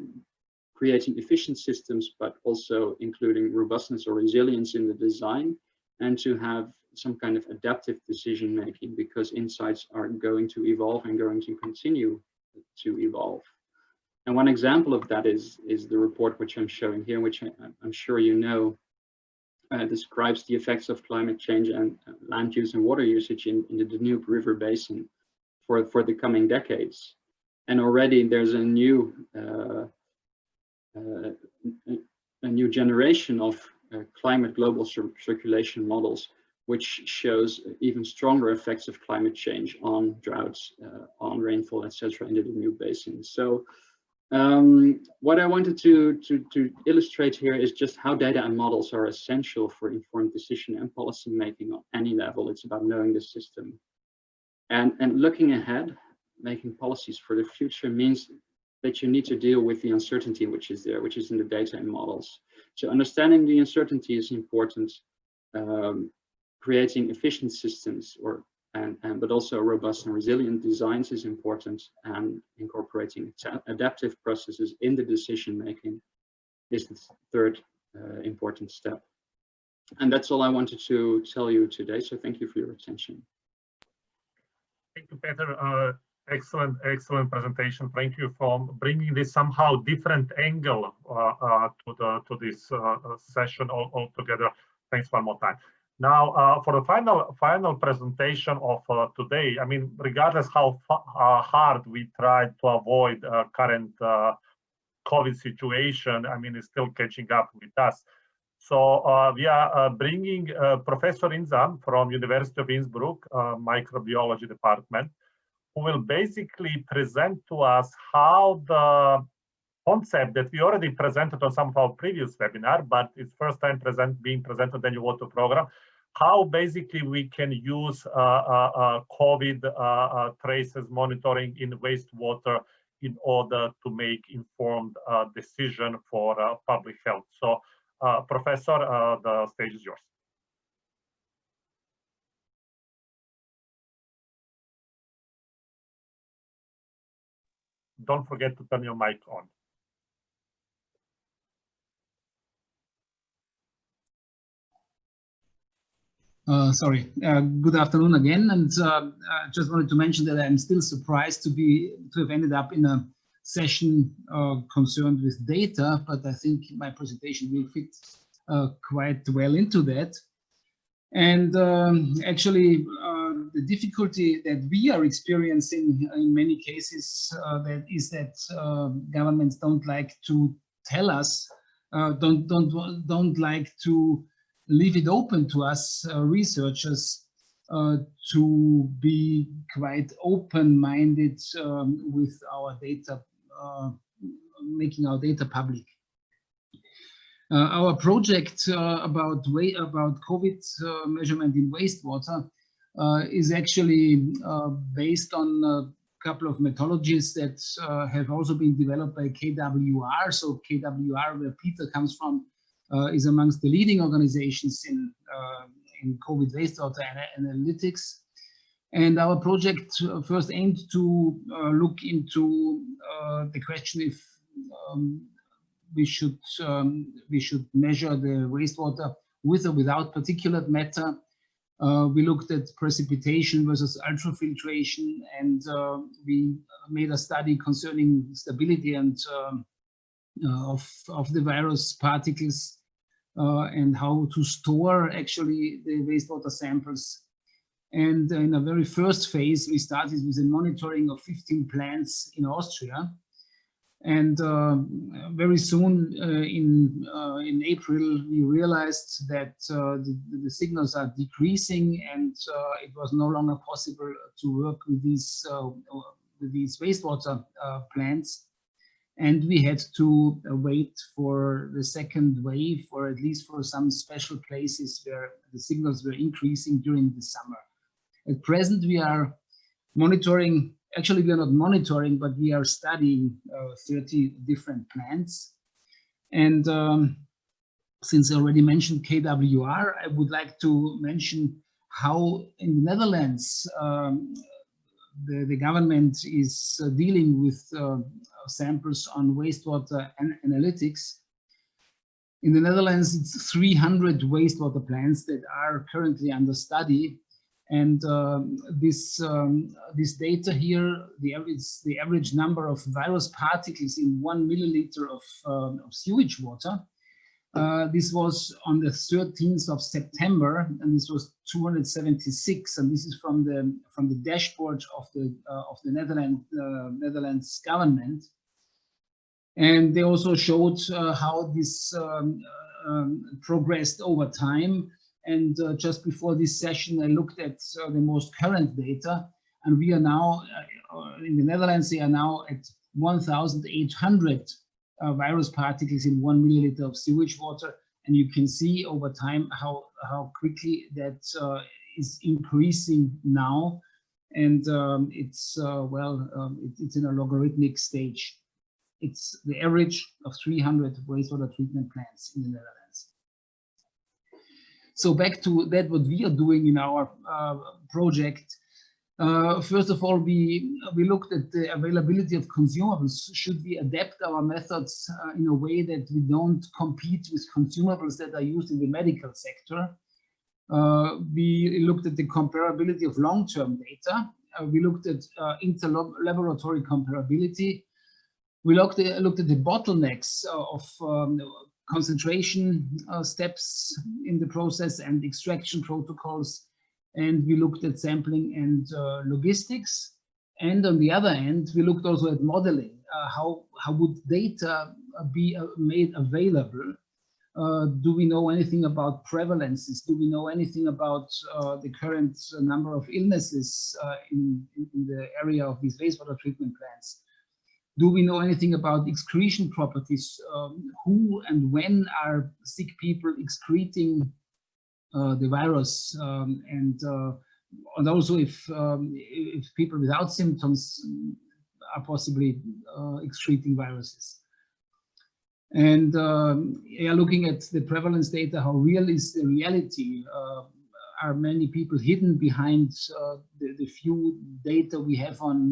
creating efficient systems, but also including robustness or resilience in the design, and to have some kind of adaptive decision making, because insights are going to evolve and going to continue to evolve. And one example of that is the report which I'm showing here, which I'm sure you know, describes the effects of climate change and land use and water usage in the Danube River Basin for the coming decades. And already there's a new generation of climate global circulation models, which shows even stronger effects of climate change on droughts, on rainfall, etc., in the Danube Basin. So what I wanted to illustrate here is just how data and models are essential for informed decision and policy making on any level. It's about knowing the system. And looking ahead, making policies for the future means that you need to deal with the uncertainty which is there, which is in the data and models. So understanding the uncertainty is important. Creating efficient systems but also robust and resilient designs is important, and incorporating adaptive processes in the decision making is the third important step. And that's all I wanted to tell you today. So thank you for your attention. Thank you, Peter. Excellent presentation. Thank you for bringing this somehow different angle to this session altogether. Thanks one more time. Now, for the final presentation of today, I mean, regardless how hard we tried to avoid current COVID situation, I mean, it's still catching up with us. So we are bringing Professor Inzam from University of Innsbruck, microbiology department, who will basically present to us how the concept that we already presented on some of our previous webinar, but it's first time being presented in the water program, how basically we can use COVID traces monitoring in wastewater in order to make informed decision for public health. So, Professor, the stage is yours. Don't forget to turn your mic on. Sorry, good afternoon again, and just wanted to mention that I'm still surprised to have ended up in a session concerned with data, but I think my presentation will fit quite well into that. And actually, the difficulty that we are experiencing in many cases that governments don't like to tell us, don't like to leave it open to us researchers to be quite open-minded with our data, making our data public. Our project about COVID measurement in wastewater is actually based on a couple of methodologies that have also been developed by KWR. So KWR, where Peter comes from, is amongst the leading organizations in COVID wastewater analytics. And our project first aimed to look into the question if we should measure the wastewater with or without particulate matter. We looked at precipitation versus ultrafiltration, and we made a study concerning stability and of the virus particles and how to store actually the wastewater samples. And in a very first phase, we started with a monitoring of 15 plants in Austria. And very soon in April, we realized that the signals are decreasing, and it was no longer possible to work with these wastewater plants. And we had to wait for the second wave, or at least for some special places where the signals were increasing during the summer. At present, we are monitoring. Actually, we are not monitoring, but we are studying 30 different plants. And since I already mentioned KWR, I would like to mention how in the Netherlands the government is dealing with samples on wastewater analytics. In the Netherlands, it's 300 wastewater plants that are currently under study. And this data here, the average number of virus particles in 1 milliliter of sewage water. This was on the 13th of September, and this was 276. And this is from the dashboard of the Netherlands government. And they also showed how this progressed over time. And just before this session, I looked at the most current data, and we are now in the Netherlands. They are now at 1,800 virus particles in 1 milliliter of sewage water, and you can see over time how quickly that is increasing now, and it's it's in a logarithmic stage. It's the average of 300 wastewater treatment plants in the Netherlands. So back to that, what we are doing in our project. First of all, we looked at the availability of consumables. Should we adapt our methods in a way that we don't compete with consumables that are used in the medical sector? We looked at the comparability of long-term data. We looked at inter-laboratory comparability. We looked at the bottlenecks of concentration steps in the process and extraction protocols. And we looked at sampling and logistics. And on the other end, we looked also at modeling. How would data be made available? Do we know anything about prevalences? Do we know anything about the current number of illnesses in the area of these wastewater treatment plants? Do we know anything about excretion properties? Who and when are sick people excreting the virus, and also if people without symptoms are possibly excreting viruses. And looking at the prevalence data, how real is the reality? Are many people hidden behind the few data we have on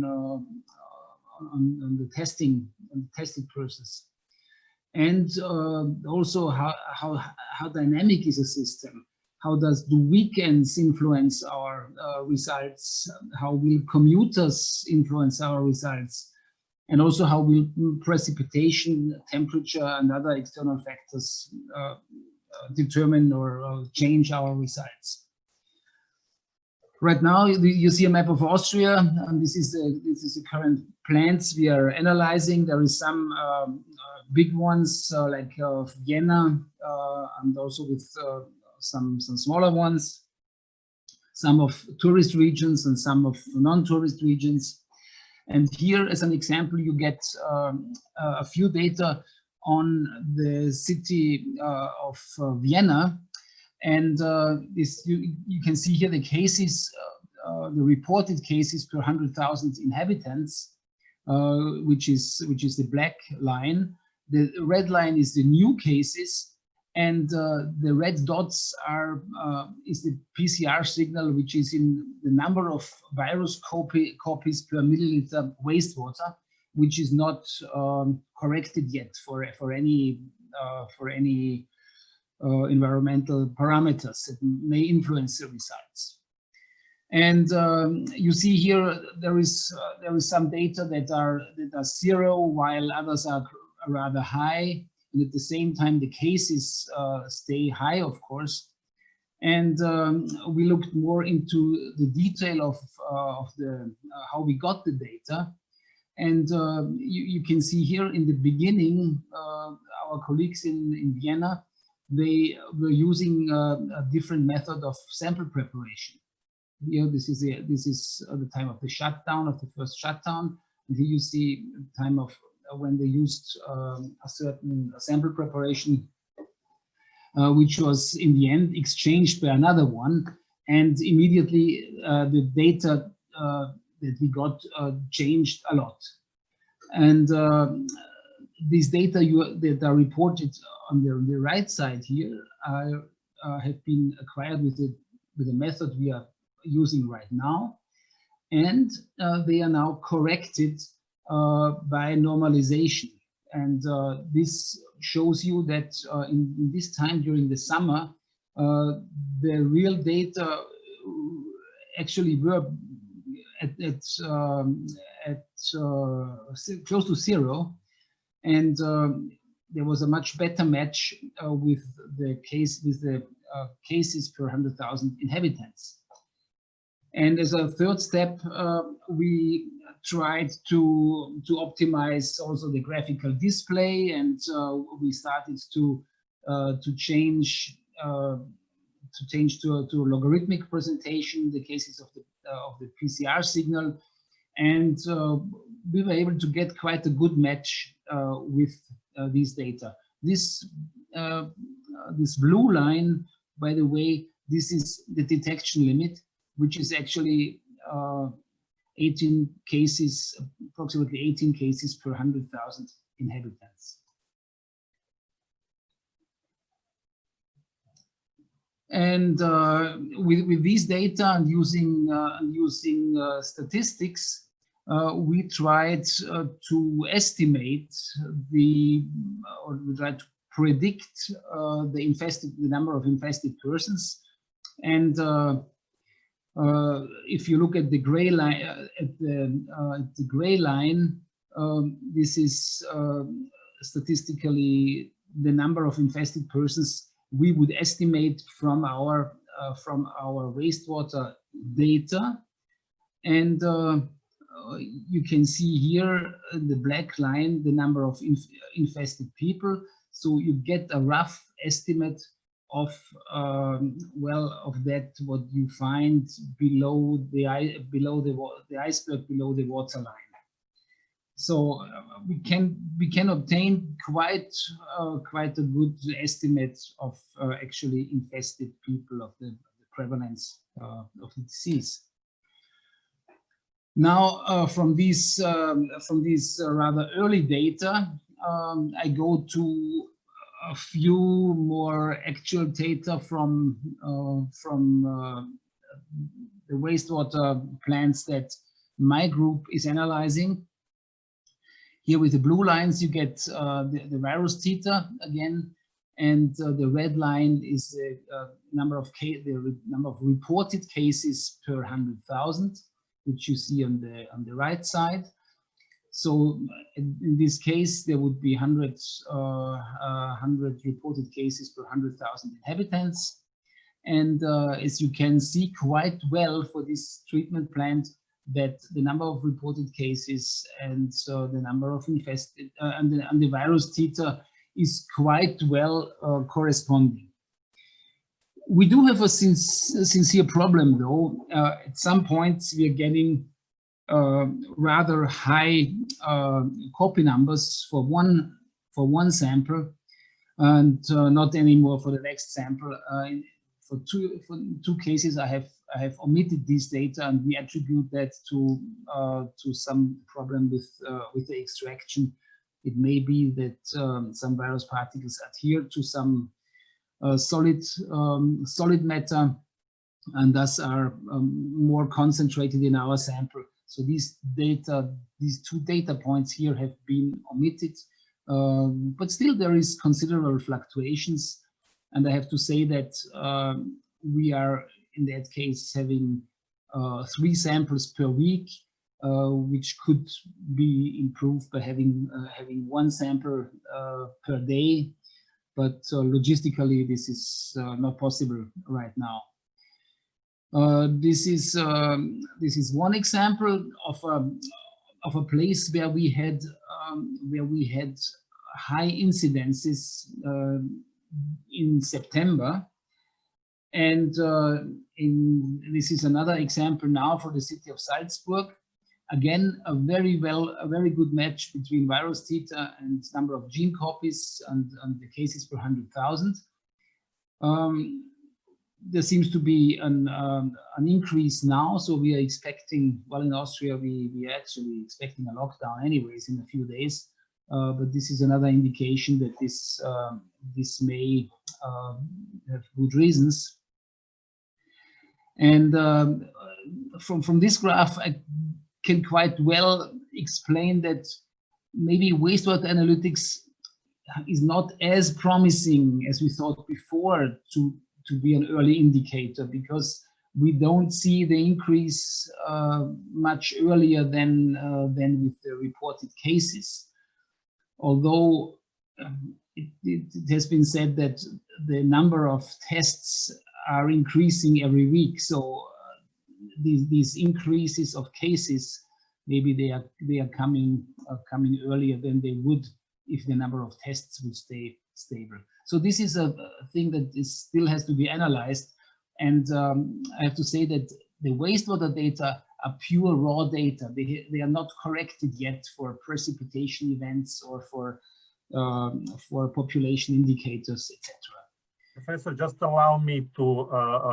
the testing and the tested process? And also how dynamic is a system? How do weekends influence our results? How will commuters influence our results? And also how will precipitation, temperature, and other external factors determine or change our results? Right now, you see a map of Austria, and this is the current plants we are analyzing. There is some big ones like Vienna, and also with some smaller ones, some of tourist regions and some of non-tourist regions. And here, as an example, you get a few data on the city of Vienna. And you can see here the cases, the reported cases per 100,000 inhabitants, which is the black line. The red line is the new cases, and the red dots is the PCR signal, which is in the number of virus copies per milliliter wastewater, which is not corrected yet for any environmental parameters that may influence the results. And you see here there is some data that are 0, while others are rather high. And at the same time, the cases stay high, of course. And we looked more into the detail of how we got the data. And you can see here in the beginning, our colleagues in Vienna, they were using a different method of sample preparation. Here, this is the time of the shutdown, of the first shutdown. And here you see the time of when they used a certain sample preparation, which was in the end exchanged by another one, and immediately the data that we got changed a lot. And these data that are reported on the right side here have been acquired with the method we are using right now, and they are now corrected by normalization. And this shows you that in this time during the summer, the real data actually were close to zero, and there was a much better match with the cases per 100,000 inhabitants. And as a third step, we tried to optimize also the graphical display, and we started to change to a logarithmic presentation the cases of the PCR signal, and we were able to get quite a good match with these data. This blue line, by the way, this is the detection limit, which is actually 18 cases, approximately 18 cases per 100,000 inhabitants. And with these data and using statistics, we tried to estimate or we tried to predict the number of infested persons. And if you look at the gray line, this is statistically the number of infested persons we would estimate from our wastewater data. And you can see here the black line the number of infested people. So you get a rough estimate of of that what you find below the iceberg, below the waterline. So we can obtain quite a good estimate of actually infested people, of the prevalence of the disease. Now from these rather early data, I go to a few more actual data from the wastewater plants that my group is analyzing. Here with the blue lines, you get the virus titer again, and the red line is the number of reported cases per 100,000, which you see on the right side. So in this case, there would be 100 reported cases per 100,000 inhabitants. And as you can see quite well for this treatment plant, that the number of reported cases and so the number of infested and the virus titer is quite well corresponding. We do have a sincere problem though. At some points we are getting rather high copy numbers for one sample, and not anymore for the next sample. For two cases, I have omitted these data, and we attribute that to some problem with the extraction. It may be that some virus particles adhere to some solid matter, and thus are more concentrated in our sample. So these two data points here have been omitted, but still there is considerable fluctuations. And I have to say that we are in that case having 3 samples per week, which could be improved by having 1 sample per day. But logistically, this is not possible right now. This is one example of a place where we had high incidences in September, and this is another example now for the city of Salzburg. Again, a very good match between virus titer and number of gene copies and the cases per 100,000. There seems to be an increase now, so we are expecting, well, in Austria we are actually expecting a lockdown anyways in a few days. but this is another indication that this may have good reasons. And from this graph, I can quite well explain that maybe wastewater analytics is not as promising as we thought before to be an early indicator, because we don't see the increase much earlier than with the reported cases. Although it has been said that the number of tests are increasing every week, so these increases of cases, maybe they are coming earlier than they would if the number of tests would stay stable. So this is a thing that still has to be analyzed. And I have to say that the wastewater data are pure raw data. They are not corrected yet for precipitation events or for population indicators, etc. Professor, just allow me to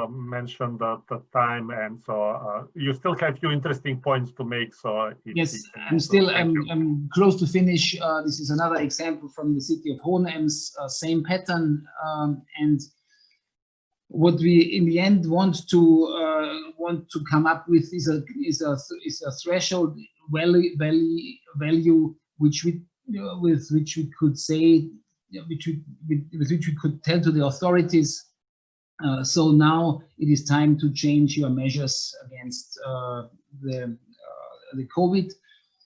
mention the time, and so you still have a few interesting points to make. So yes, I'm close to finish. This is another example from the city of Hohenems, same pattern, and what we in the end want to come up with is a threshold value which we with which we could say, with which we could tell to the authorities, so now it is time to change your measures against the COVID,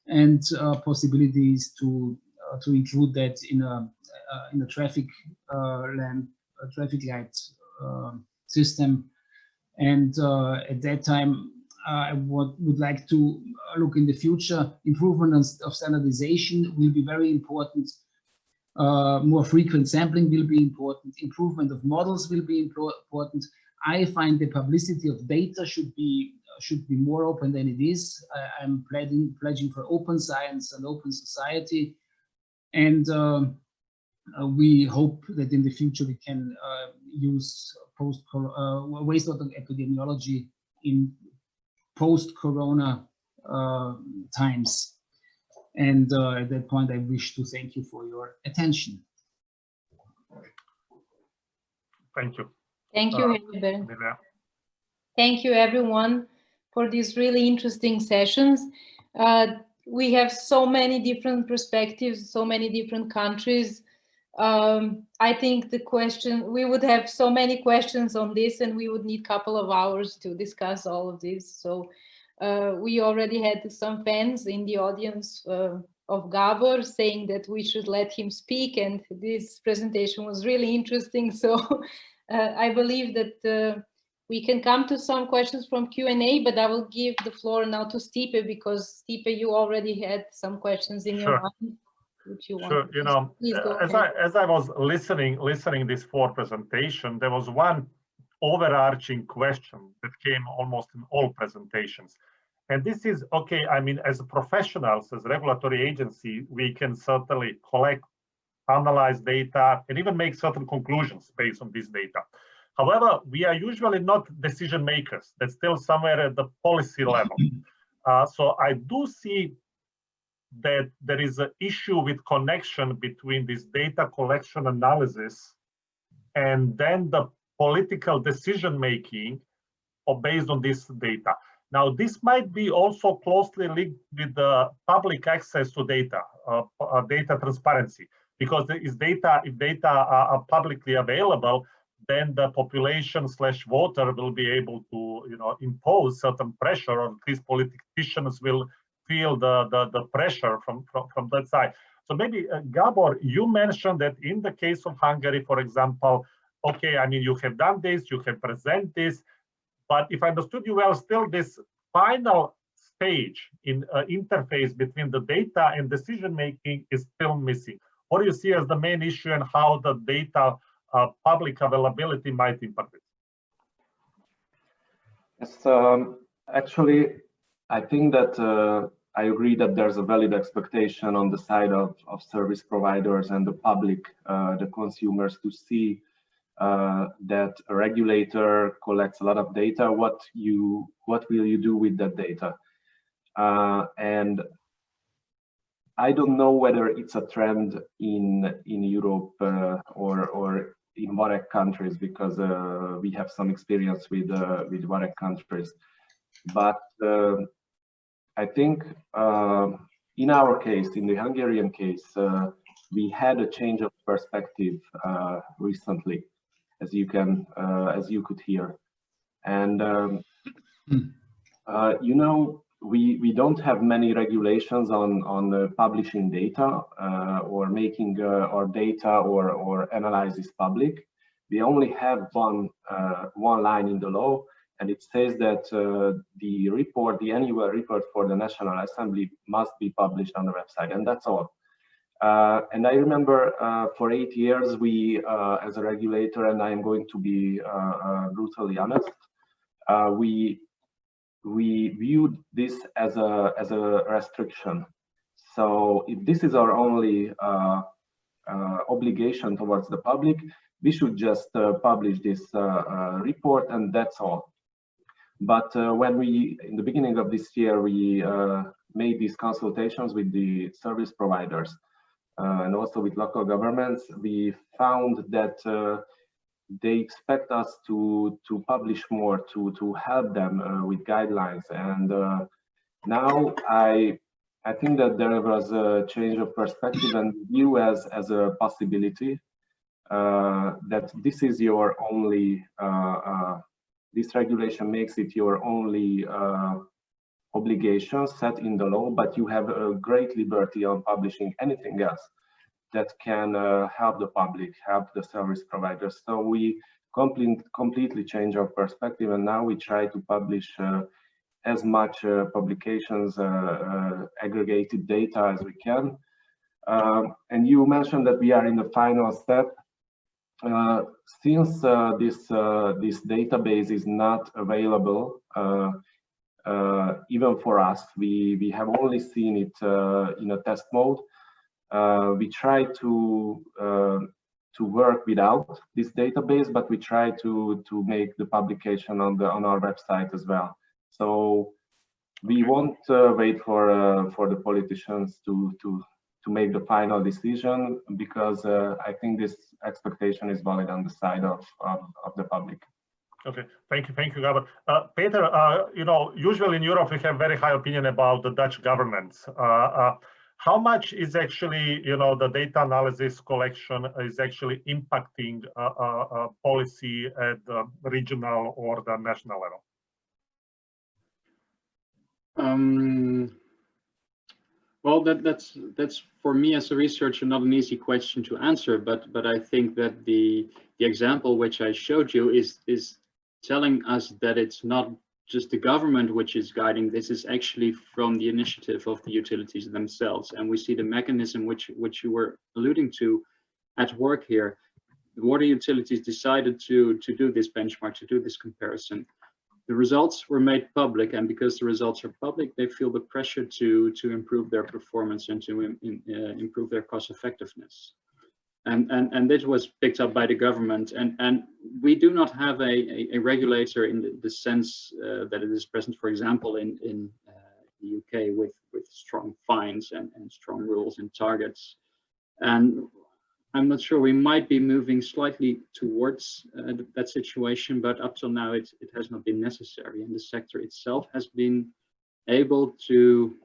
and possibilities to include that in a traffic light system. And at that time, I would like to look in the future. Improvement of standardization will be very important. More frequent sampling will be important. Improvement of models will be important. I find the publicity of data should be more open than it is. I'm pledging for open science and open society, and we hope that in the future we can use wastewater epidemiology in post-corona times. And at that point, I wish to thank you for your attention. Thank you. Thank you, Herbert. Thank you, everyone, for these really interesting sessions. We have so many different perspectives, so many different countries. I think we would have so many questions on this, and we would need a couple of hours to discuss all of this. So we already had some fans in the audience of Gabor saying that we should let him speak, and this presentation was really interesting. So I believe that we can come to some questions from Q&A, but I will give the floor now to Stipe, because Stipe, you already had some questions in your mind. Sure, you know, as I was listening this full presentation, there was one overarching question that came almost in all presentations. And this is, okay, I mean, as professionals, as regulatory agency, we can certainly collect, analyze data, and even make certain conclusions based on this data. However, we are usually not decision makers. That's still somewhere at the policy level. So I do see that there is an issue with connection between this data collection analysis and then the political decision making based on this data. Now, this might be also closely linked with the public access to data, data transparency, because if data are publicly available, then the population/voter will be able to, you know, impose certain pressure, or at least politicians will feel the pressure from that side. So maybe Gabor, you mentioned that in the case of Hungary, for example, okay, I mean, you have done this, you have presented this, but if I understood you well, still this final stage in interface between the data and decision making is still missing. What do you see as the main issue, and how the data public availability might impact it? Yes, actually, I think that I agree that there's a valid expectation on the side of service providers and the public, the consumers, to see that a regulator collects a lot of data. What will you do with that data? And I don't know whether it's a trend in Europe or in WAREC countries, because we have some experience with WAREC countries. But I think in our case, in the Hungarian case, we had a change of perspective recently, as you could hear, and you know, we don't have many regulations on publishing data or making our data or analysis public. We only have one line in the law, and it says that the annual report for the National Assembly must be published on the website, and that's all. And I remember for 8 years, we, as a regulator, and I am going to be brutally honest, we viewed this as a restriction. So if this is our only obligation towards the public, we should just publish this report, and that's all. But when we, in the beginning of this year, we made these consultations with the service providers and also with local governments, we found that they expect us to publish more, to help them with guidelines. And now I think that there was a change of perspective and view as a possibility, that this is your only, this regulation makes it your only obligation set in the law, but you have a great liberty on publishing anything else that can help the public, help the service providers. So we completely change our perspective, and now we try to publish as much publications, aggregated data as we can. And you mentioned that we are in the final step. Since this database is not available, even for us, we have only seen it in a test mode. We try to work without this database, but we try to make the publication on our website as well. So we won't wait for the politicians to make the final decision, because I think this expectation is valid on the side of the public. Okay, thank you, Gabor. Peter, you know, usually in Europe we have very high opinion about the Dutch governments. How much is actually, you know, the data analysis collection is actually impacting policy at the regional or the national level? Well, that's for me as a researcher not an easy question to answer, but I think that the example which I showed you is telling us that it's not just the government which is guiding this, is actually from the initiative of the utilities themselves. And we see the mechanism which you were alluding to at work here. The water utilities decided to do this benchmark, to do this comparison. The results were made public, and because the results are public, they feel the pressure to improve their performance and to improve their cost effectiveness. And this was picked up by the government, and we do not have a regulator in the sense that it is present, for example, in the UK with strong fines and strong rules and targets. And I'm not sure, we might be moving slightly towards that situation, but up till now it has not been necessary, and the sector itself has been able to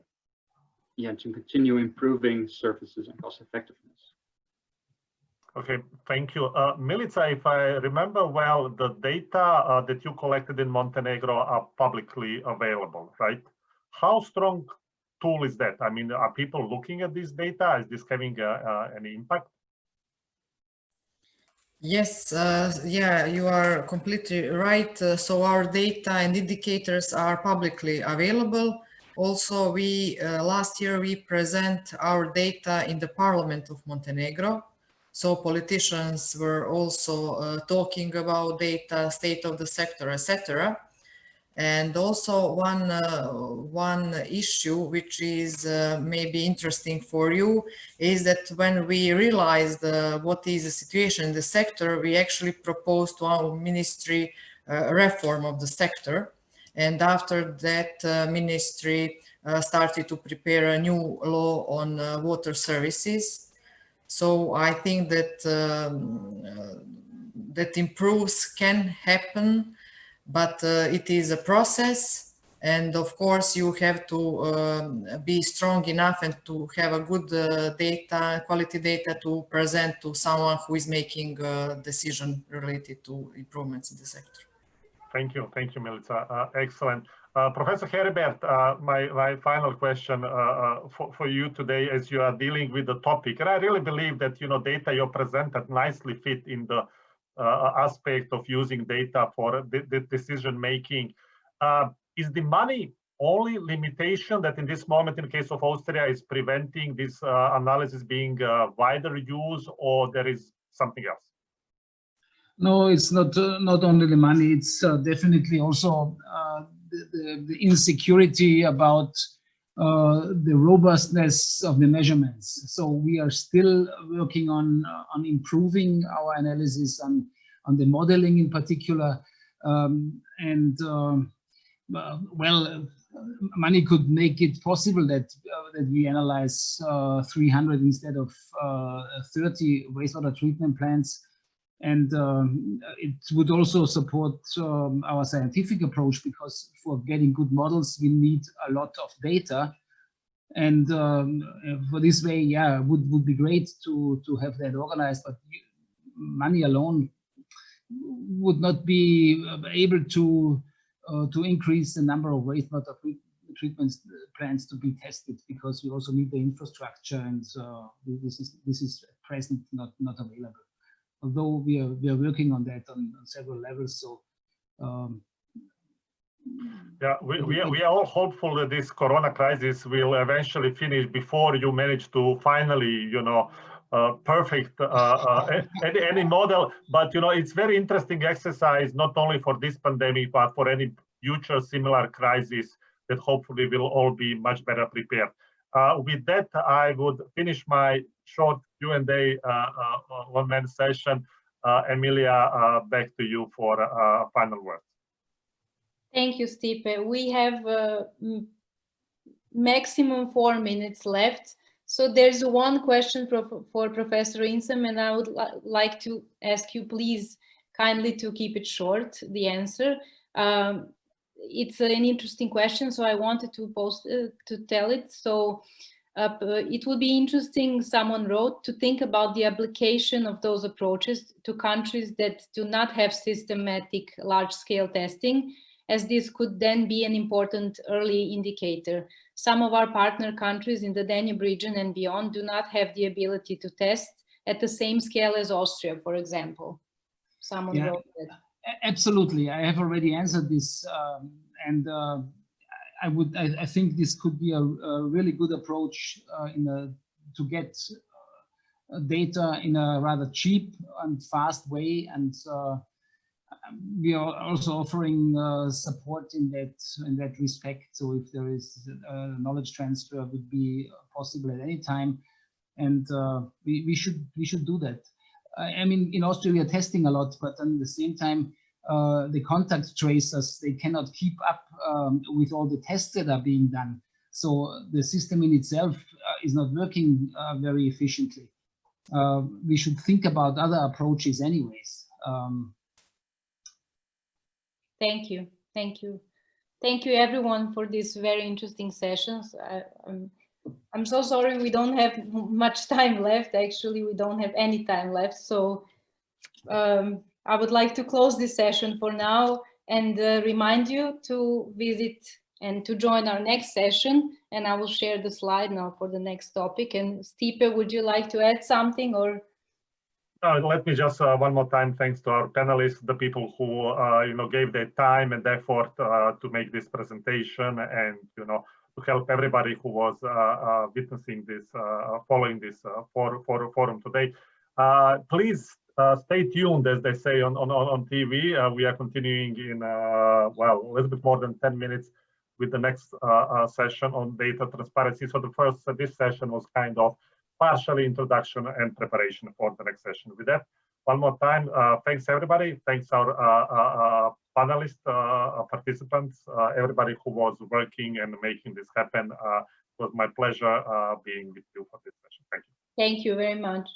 continue improving services and cost effectiveness. Okay, thank you. Milica, if I remember well, the data that you collected in Montenegro are publicly available, right? How strong tool is that? I mean, are people looking at this data? Is this having any impact? Yes, yeah, you are completely right. So our data and indicators are publicly available. Also, last year we present our data in the Parliament of Montenegro. So politicians were also talking about data, state of the sector, etc. And also one issue which is maybe interesting for you is that when we realized what is the situation in the sector, we actually proposed to our ministry reform of the sector. And after that ministry started to prepare a new law on water services. So I think that that improves can happen, but it is a process. And of course, you have to be strong enough and to have a good data, quality data to present to someone who is making a decision related to improvements in the sector. Thank you, Milica. Excellent. Professor Heribert, my final question for you today, as you are dealing with the topic, and I really believe that data you presented nicely fit in the aspect of using data for the decision making. Is the money only limitation that in this moment, in the case of Austria, is preventing this analysis being wider used, or there is something else? No, it's not only the money. It's definitely also the insecurity about the robustness of the measurements. So we are still working on improving our analysis on the modeling in particular, money could make it possible that we analyze 300 instead of 30 wastewater treatment plants. And it would also support our scientific approach, because for getting good models, we need a lot of data. And for this way, yeah, would be great to have that organized, but money alone would not be able to increase the number of wastewater treatment plants to be tested, because we also need the infrastructure, and this is at present not available. Although we are working on that on several levels. So yeah, we are all hopeful that this Corona crisis will eventually finish before you manage to finally, perfect any model. But it's very interesting exercise, not only for this pandemic, but for any future similar crisis, that hopefully will all be much better prepared. With that, I would finish my short Q&A one-man session. Emilia, back to you for final words. Thank you, Stipe. We have maximum 4 minutes left. So there's one question for Professor Insam, and I would like to ask you, please, kindly to keep it short, the answer. It's an interesting question, so I wanted to tell it. So it would be interesting, someone wrote, to think about the application of those approaches to countries that do not have systematic large-scale testing, as this could then be an important early indicator. Some of our partner countries in the Danube region and beyond do not have the ability to test at the same scale as Austria, for example. Someone wrote that. Absolutely, I have already answered this, and I think this could be a really good approach to get data in a rather cheap and fast way, and we are also offering support in that respect. So if there is knowledge transfer, would be possible at any time, and we should do that. I mean, in Austria, we are testing a lot, but at the same time, the contact tracers, they cannot keep up with all the tests that are being done. So the system in itself is not working very efficiently. We should think about other approaches anyways. Thank you. Thank you. Thank you, everyone, for these very interesting sessions. I'm so sorry we don't have much time left. Actually, we don't have any time left. So I would like to close this session for now and remind you to visit and to join our next session. And I will share the slide now for the next topic. And Stipe, would you like to add something, or? Let me just one more time, thanks to our panelists, the people who gave their time and effort to make this presentation, and to help everybody who was witnessing this, following this forum today. Please stay tuned, as they say on TV. We are continuing in a little bit more than 10 minutes with the next session on data transparency. So this session was kind of partially introduction and preparation for the next session. With that, one more time, thanks everybody. Thanks our panelists, participants, everybody who was working and making this happen. It was my pleasure being with you for this session. Thank you. Thank you very much.